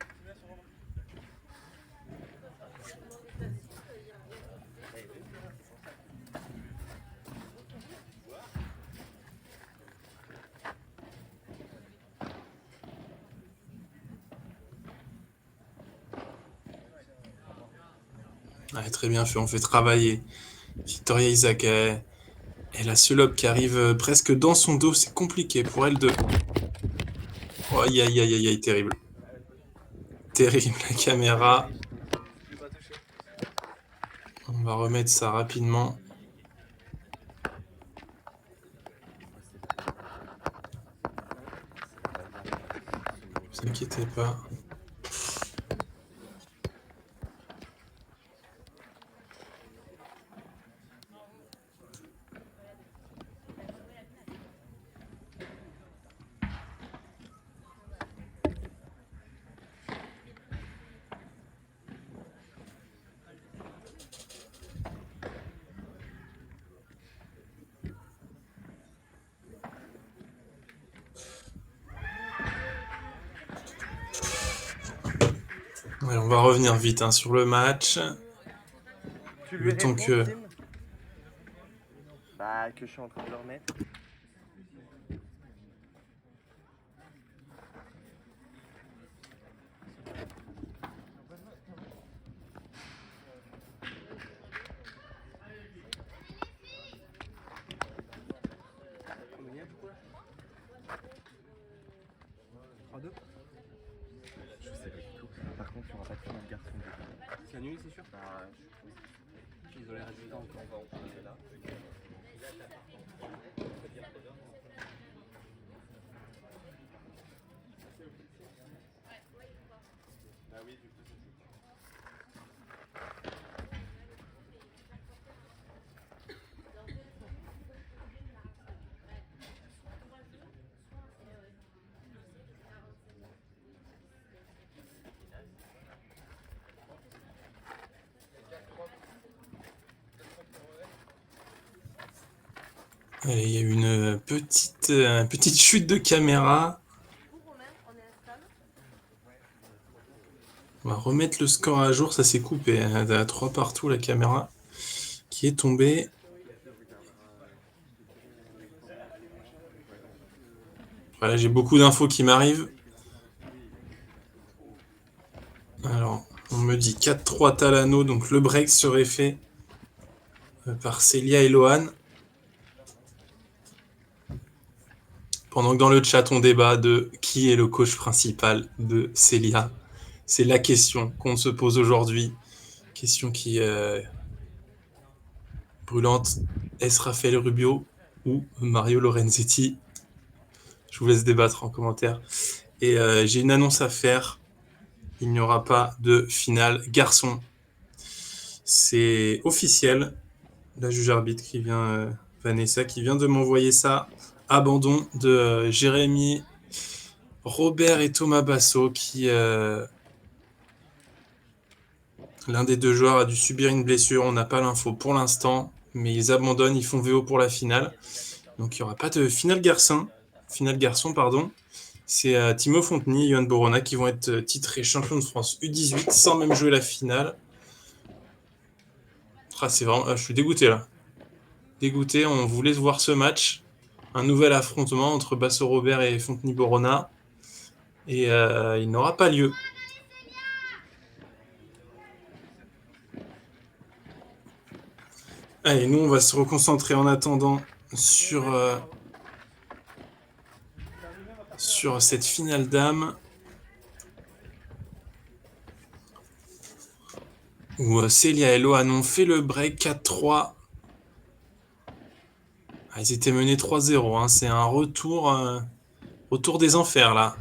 Ouais, très bien fait, on fait travailler Victoria Isaac. Elle a ce lob qui arrive presque dans son dos, c'est compliqué pour elle de... Oh, aïe, aïe, aïe, aïe, terrible. Terrible, la caméra. On va remettre ça rapidement. Ne vous inquiétez pas. Ouais, on va revenir vite hein, sur le match. Tu lui Le temps réponds, que- Tim Bah, que je suis en train de le remettre. Combien du coup là 3-2 Je sais pas du tout. Par contre, il n'y aura pas de finale garçon. C'est annulé, c'est sûr Bah, ils ont les résultats encore. On va en là. Bah oui, du coup, Allez, il y a eu une petite chute de caméra. On va remettre le score à jour, ça s'est coupé. À 3 partout la caméra qui est tombée. Voilà, j'ai beaucoup d'infos qui m'arrivent. Alors, on me dit 4-3 Talano, donc le break serait fait par Célia et Lohan. Pendant que dans le chat, on débat de qui est le coach principal de Célia. C'est la question qu'on se pose aujourd'hui. Question qui est brûlante. Est-ce Raphaël Rubio ou Mario Lorenzetti? Je vous laisse débattre en commentaire. Et j'ai une annonce à faire. Il n'y aura pas de finale garçon. C'est officiel. La juge arbitre qui vient, Vanessa, qui vient de m'envoyer ça. Abandon de Jérémy, Robert et Thomas Basso, qui l'un des deux joueurs a dû subir une blessure. On n'a pas l'info pour l'instant, mais ils abandonnent, ils font VO pour la finale. Donc il n'y aura pas de finale garçon. C'est Thibaut Fontenay et Yohan Borona qui vont être titrés champions de France U18 sans même jouer la finale. Ah, c'est vraiment, je suis dégoûté là. Dégoûté, on voulait voir ce match. Un nouvel affrontement entre Basso Robert et Fontenay Borona. Et il n'aura pas lieu. Allez, nous, on va se reconcentrer en attendant sur cette finale dames. Où Célia et Lohan ont fait le break 4-3. Ah, ils étaient menés 3-0. Hein. C'est un retour des enfers, là.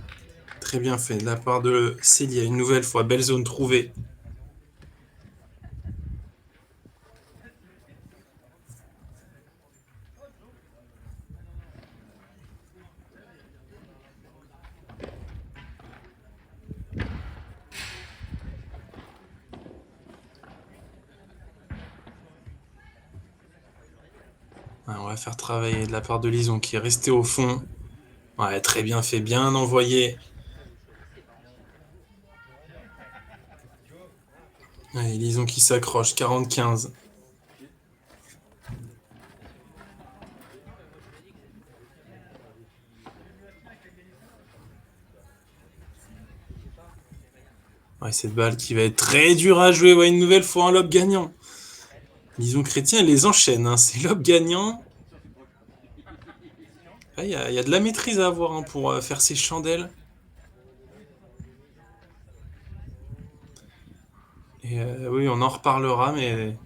Très bien fait de la part de Célia. Une nouvelle fois, belle zone trouvée. On va faire travailler de la part de Lison qui est resté au fond. Ouais, très bien fait, bien envoyé. Allez, Lison qui s'accroche, 40-15. Ouais, cette balle qui va être très dure à jouer. Ouais, une nouvelle fois un lob gagnant. Lison Chrétien, elle les enchaîne. Hein. C'est lob gagnant. Il y a de la maîtrise à avoir hein, pour faire ces chandelles. Et oui, on en reparlera, mais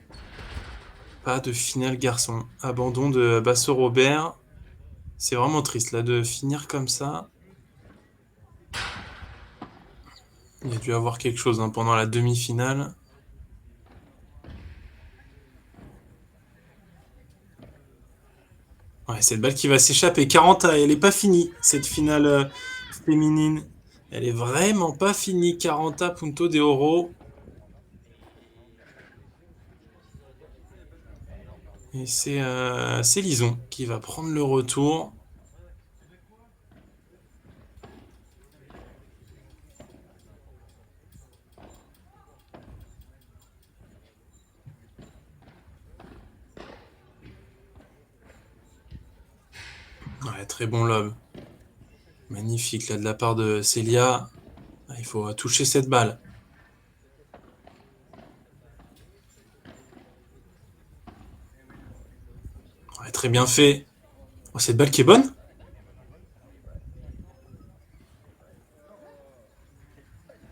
pas de finale garçon. Abandon de Basso Robert. C'est vraiment triste là de finir comme ça. Il y a dû avoir quelque chose hein, pendant la demi-finale. Ouais, cette balle qui va s'échapper. 40, elle n'est pas finie, cette finale féminine. Elle est vraiment pas finie. 40 Punto de Oro. Et c'est Lison qui va prendre le retour. Ouais, très bon lob. Magnifique là de la part de Célia. Il faut toucher cette balle. Ouais, très bien fait. Oh, cette balle qui est bonne.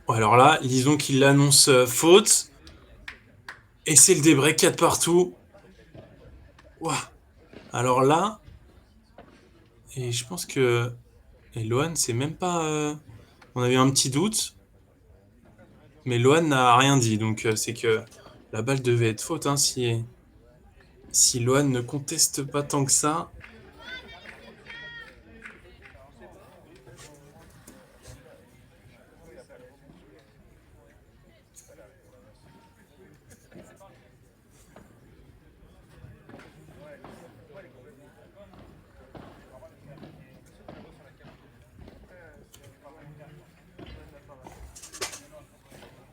Ouais, alors là, Lison qui l'annonce faute. Et c'est le débreak 4 partout. Ouah. Alors là, et je pense que Lohan, c'est même pas... On avait un petit doute. Mais Lohan n'a rien dit. Donc c'est que la balle devait être faute. Hein, si Lohan ne conteste pas tant que ça.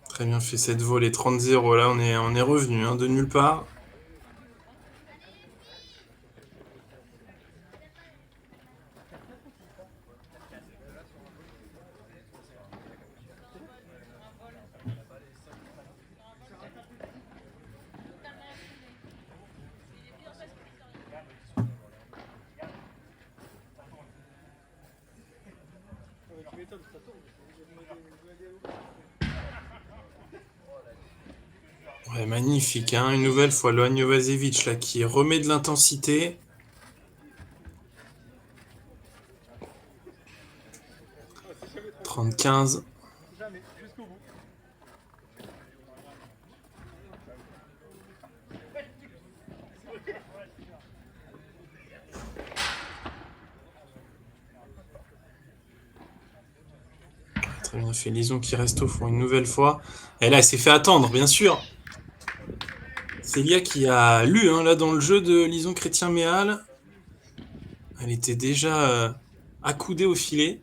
Très bien fait cette volée, 30-0. Là, on est revenu hein, de nulle part. Ouais, magnifique, hein. Une nouvelle fois, Lohan Jovasevic là, qui remet de l'intensité. « 30-15. » Très bien fait, Lison qui reste au fond une nouvelle fois. Et là, elle s'est fait attendre, bien sûr. Célia qui a lu hein, là dans le jeu de Lison Chrétien-Méal. Elle était déjà accoudée au filet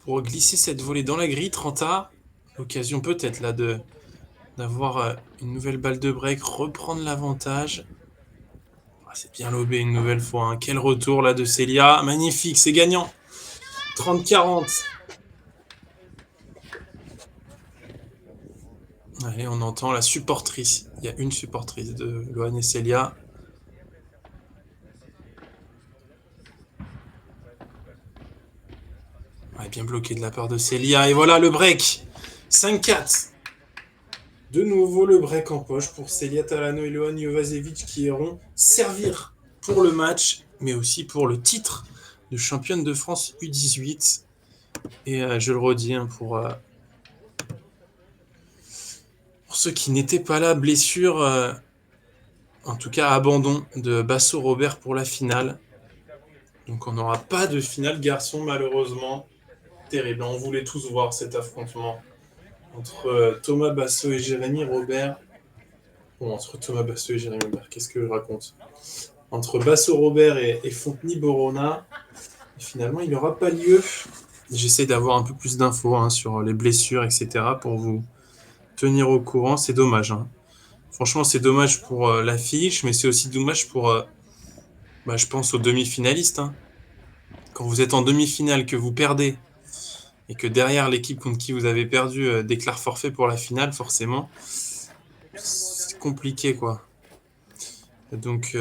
pour glisser cette volée dans la grille. 30-A. L'occasion peut-être là d'avoir une nouvelle balle de break, reprendre l'avantage. Ah, c'est bien lobé une nouvelle fois. Hein. Quel retour là de Célia. Magnifique, c'est gagnant. 30-40. Allez, on entend la supportrice. Il y a une supportrice de Lohan et Célia. Ouais, bien bloqué de la part de Célia. Et voilà le break. 5-4. De nouveau le break en poche pour Célia Talano et Lohan Jovasevic qui iront servir pour le match, mais aussi pour le titre de championne de France U18. Et je le redis, hein, pour ceux qui n'étaient pas là, blessure, en tout cas abandon de Basso Robert pour la finale. Donc on n'aura pas de finale garçon malheureusement. Terrible, on voulait tous voir cet affrontement entre Thomas Basso et Jérémy Robert. Bon, entre Thomas Basso et Jérémy Robert, qu'est-ce que je raconte? Entre Basso Robert et Fonteny Borona. Et finalement, il n'aura pas lieu. J'essaie d'avoir un peu plus d'infos hein, sur les blessures, etc. pour vous tenir au courant. C'est dommage. Hein. Franchement, c'est dommage pour l'affiche, mais c'est aussi dommage pour, je pense, aux demi-finalistes. Hein. Quand vous êtes en demi-finale, que vous perdez, et que derrière l'équipe contre qui vous avez perdu déclare forfait pour la finale, forcément, c'est compliqué, quoi. Donc,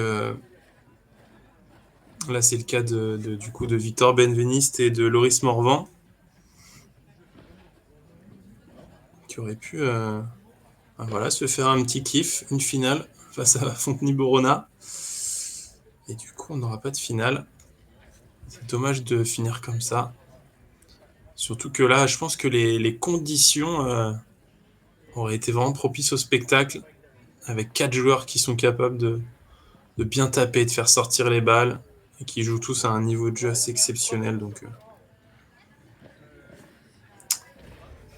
là, c'est le cas du coup de Victor Benveniste et de Loris Morvan, qui auraient pu voilà, se faire un petit kiff, une finale face à Fonteny Borona. Et du coup, on n'aura pas de finale. C'est dommage de finir comme ça. Surtout que là, je pense que les conditions auraient été vraiment propices au spectacle, avec 4 joueurs qui sont capables de bien taper, de faire sortir les balles, et qui jouent tous à un niveau de jeu assez exceptionnel. Donc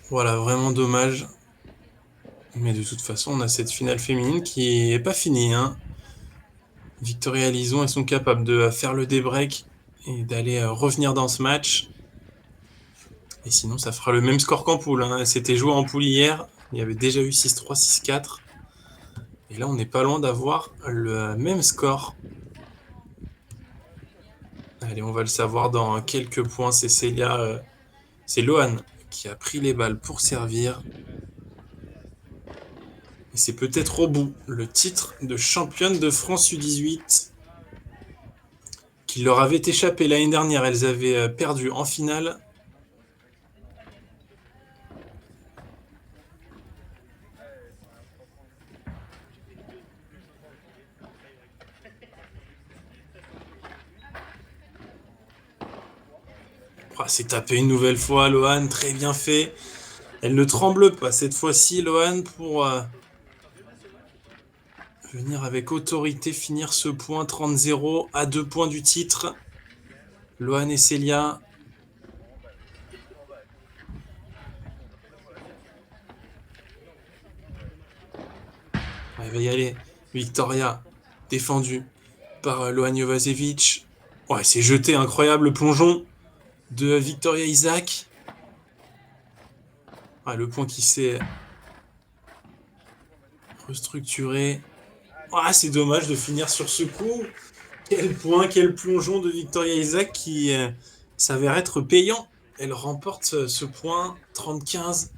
voilà, vraiment dommage. Mais de toute façon, on a cette finale féminine qui n'est pas finie. Hein. Victoria et Lison, elles sont capables de faire le débreak et d'aller revenir dans ce match. Et sinon, ça fera le même score qu'en poule. Hein. C'était joué en poule hier. Il y avait déjà eu 6-3, 6-4. Et là, on n'est pas loin d'avoir le même score. Allez, on va le savoir dans quelques points. C'est Célia, c'est Lohan qui a pris les balles pour servir. Et c'est peut-être au bout le titre de championne de France U18 qui leur avait échappé l'année dernière. Elles avaient perdu en finale. Oh, c'est tapé une nouvelle fois, Lohan, très bien fait. Elle ne tremble pas cette fois-ci, Lohan, pour venir avec autorité finir ce point 30-0 à 2 points du titre. Lohan et Célia. Elle va y aller. Victoria, défendue par Lohan Jovacevic. Ouais, c'est jeté, incroyable plongeon de Victoria Isaac. Ouais, le point qui s'est restructuré. Ah, c'est dommage de finir sur ce coup. Quel point, quel plongeon de Victoria Isaac qui s'avère être payant. Elle remporte ce point 30-15.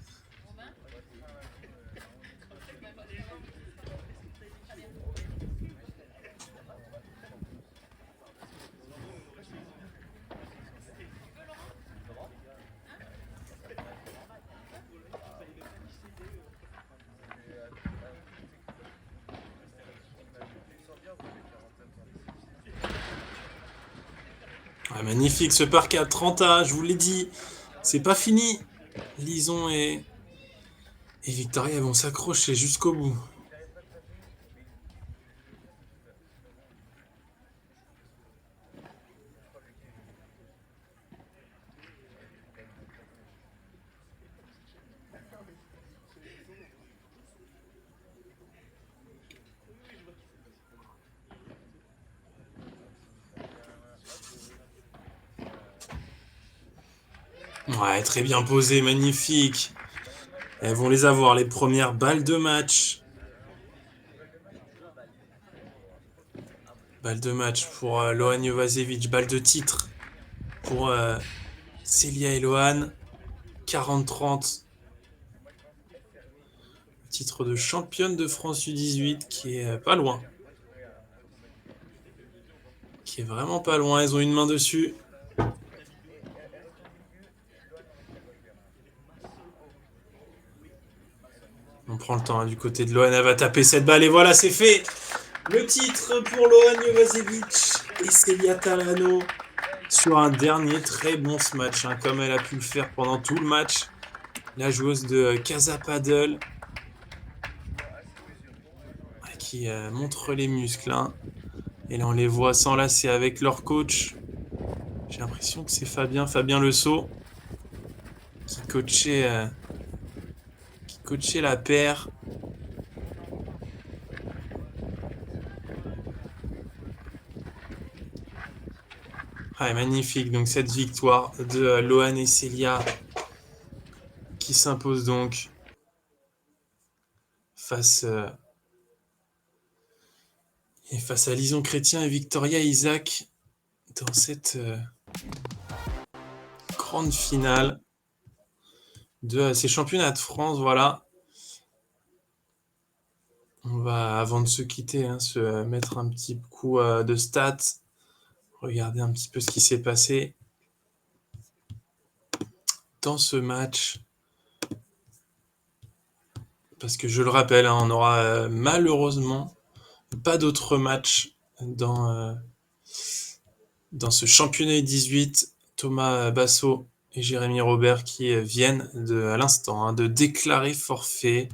Ah, magnifique ce parquet à 30A, je vous l'ai dit. C'est pas fini. Lison et Victoria vont s'accrocher jusqu'au bout. Ouais, très bien posé, magnifique. Elles vont les avoir, les premières balles de match. Balle de match pour Lohan Jovacevic, balle de titre pour Célia et Lohan. 40-30. Titre de championne de France U18 qui est pas loin. Qui est vraiment pas loin, elles ont une main dessus. On prend le temps hein, du côté de Lohan, elle va taper cette balle et voilà, c'est fait. Le titre pour Lohan Jovacevic et Célia Talano sur un dernier très bon ce match, hein, comme elle a pu le faire pendant tout le match. La joueuse de Casa Paddle qui montre les muscles. Hein. Et là, on les voit s'enlacer avec leur coach. J'ai l'impression que c'est Fabien Lesaut qui coachait la paire. Ah, magnifique, donc cette victoire de Lohan et Célia qui s'impose donc face à Lison Chrétien et Victoria Isaac dans cette grande finale de ces championnats de France. Voilà. On va, avant de se quitter, hein, se mettre un petit coup de stats. Regarder un petit peu ce qui s'est passé dans ce match. Parce que je le rappelle, hein, on n'aura malheureusement pas d'autres matchs dans ce championnat 18. Thomas Bassot et Jérémy Robert qui viennent à l'instant de déclarer forfait.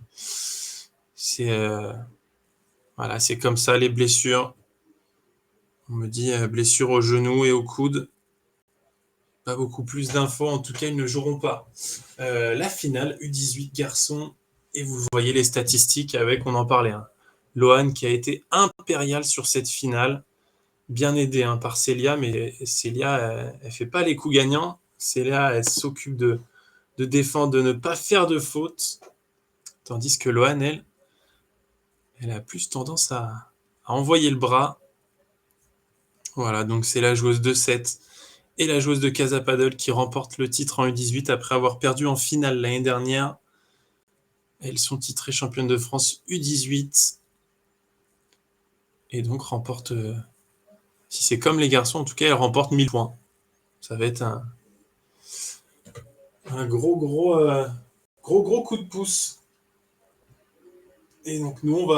C'est voilà, c'est comme ça les blessures. On me dit blessure au genou et au coude. Pas beaucoup plus d'infos. En tout cas, ils ne joueront pas la finale U18 garçons. Et vous voyez les statistiques avec, on en parlait. Hein. Lohan qui a été impérial sur cette finale. Bien aidé hein, par Célia, mais Célia, elle fait pas les coups gagnants. Célia, elle s'occupe de défendre, de ne pas faire de faute. Tandis que Lohan, elle a plus tendance à envoyer le bras. Voilà, donc c'est la joueuse de 7 et la joueuse de Casa Paddle qui remporte le titre en U18 après avoir perdu en finale l'année dernière. Elles sont titrées championnes de France U18 et donc remportent, si c'est comme les garçons, en tout cas, elles remportent 1000 points. Ça va être un gros coup de pouce. Et donc nous,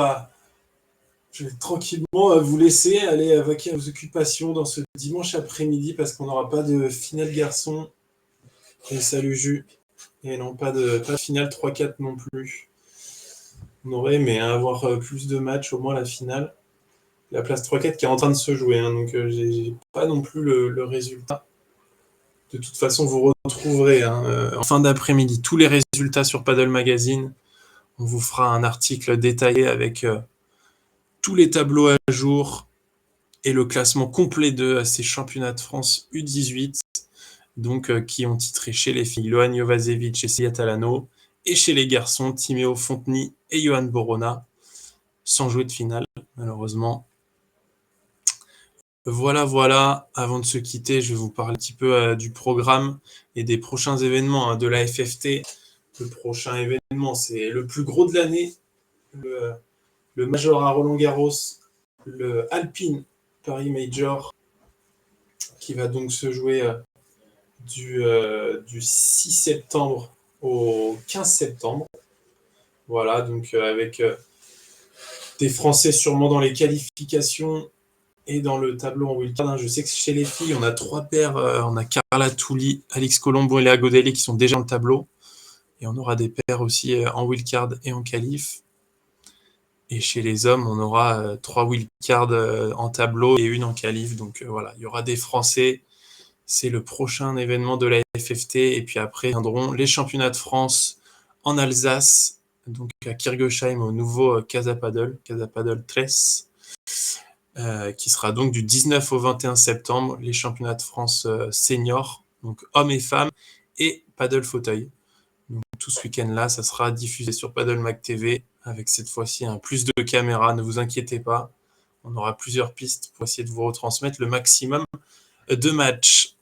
je vais tranquillement vous laisser aller vaquer à vos occupations dans ce dimanche après-midi parce qu'on n'aura pas de finale garçon. Et salut Jus. Et non, pas de finale 3-4 non plus. On aurait aimé avoir plus de matchs, au moins la finale. La place 3-4 qui est en train de se jouer, hein, donc j'ai pas non plus le résultat. De toute façon, vous retrouverez en fin d'après-midi tous les résultats sur Paddle Magazine. On vous fera un article détaillé avec tous les tableaux à jour et le classement complet de ces championnats de France U18, donc qui ont titré chez les filles Lohan Jovasevic et Celia Talano, et chez les garçons Timéo Fonteny et Johan Borona, sans jouer de finale, malheureusement. Voilà. Avant de se quitter, je vais vous parler un petit peu du programme et des prochains événements de la FFT. Le prochain événement, c'est le plus gros de l'année, le Major à Roland-Garros, le Alpine Paris Major, qui va donc se jouer du 6 septembre au 15 septembre. Voilà, donc avec des Français sûrement dans les qualifications et dans le tableau en wildcard. Je sais que chez les filles, on a 3 paires. On a Carla Touli, Alix Colombo et Léa Godelli qui sont déjà dans le tableau. Et on aura des paires aussi en wildcard et en qualif. Et chez les hommes, on aura 3 wildcards en tableau et une en qualif. Donc voilà, il y aura des Français. C'est le prochain événement de la FFT. Et puis après, viendront les championnats de France en Alsace, donc à Kirgosheim, au nouveau Casa Paddle 13, qui sera donc du 19 au 21 septembre, les championnats de France seniors, donc hommes et femmes, et paddle fauteuil. Donc tout ce week-end-là, ça sera diffusé sur Paddle Mag TV, avec cette fois-ci un plus de caméras, ne vous inquiétez pas. On aura plusieurs pistes pour essayer de vous retransmettre le maximum de matchs.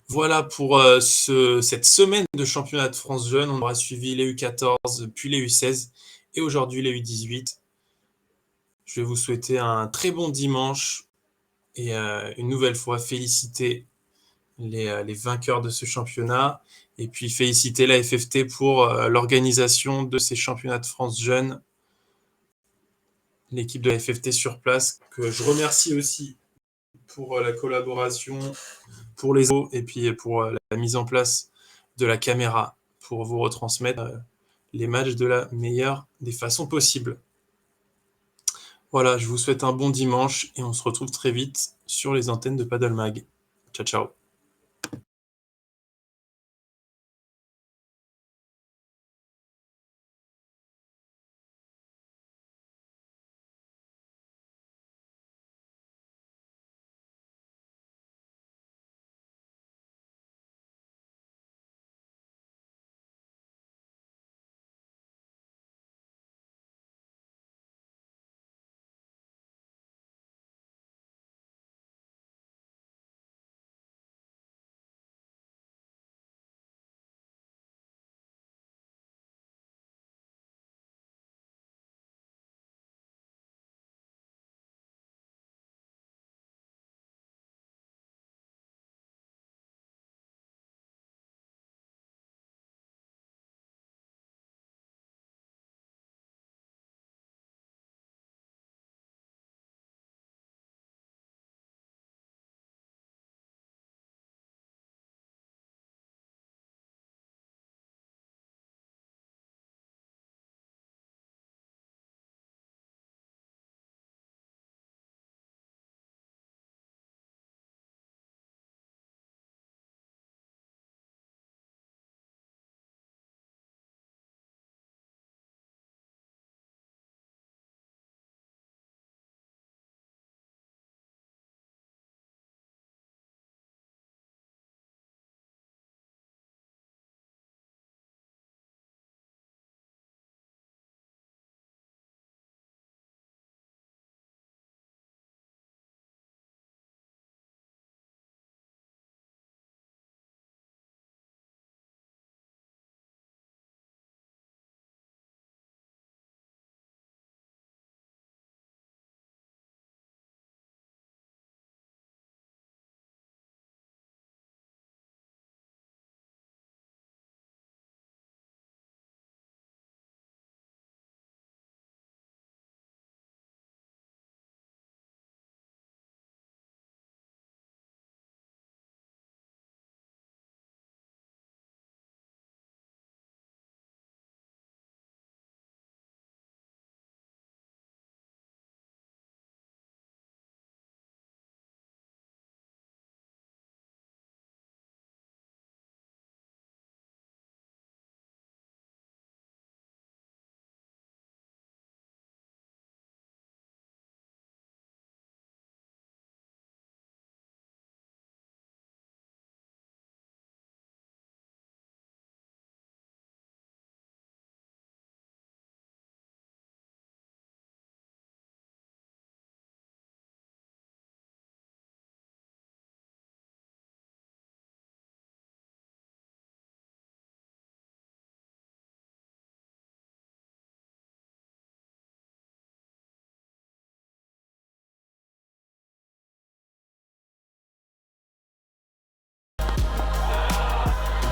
Voilà pour cette semaine de championnat de France jeunes. On aura suivi les U14, puis les U16 et aujourd'hui les U18. Je vais vous souhaiter un très bon dimanche et une nouvelle fois féliciter les vainqueurs de ce championnat et puis féliciter la FFT pour l'organisation de ces championnats de France jeunes. L'équipe de la FFT sur place, que je remercie aussi pour la collaboration, pour les autres et puis pour la mise en place de la caméra pour vous retransmettre les matchs de la meilleure des façons possibles. Voilà, je vous souhaite un bon dimanche et on se retrouve très vite sur les antennes de Paddle Mag. Ciao, ciao.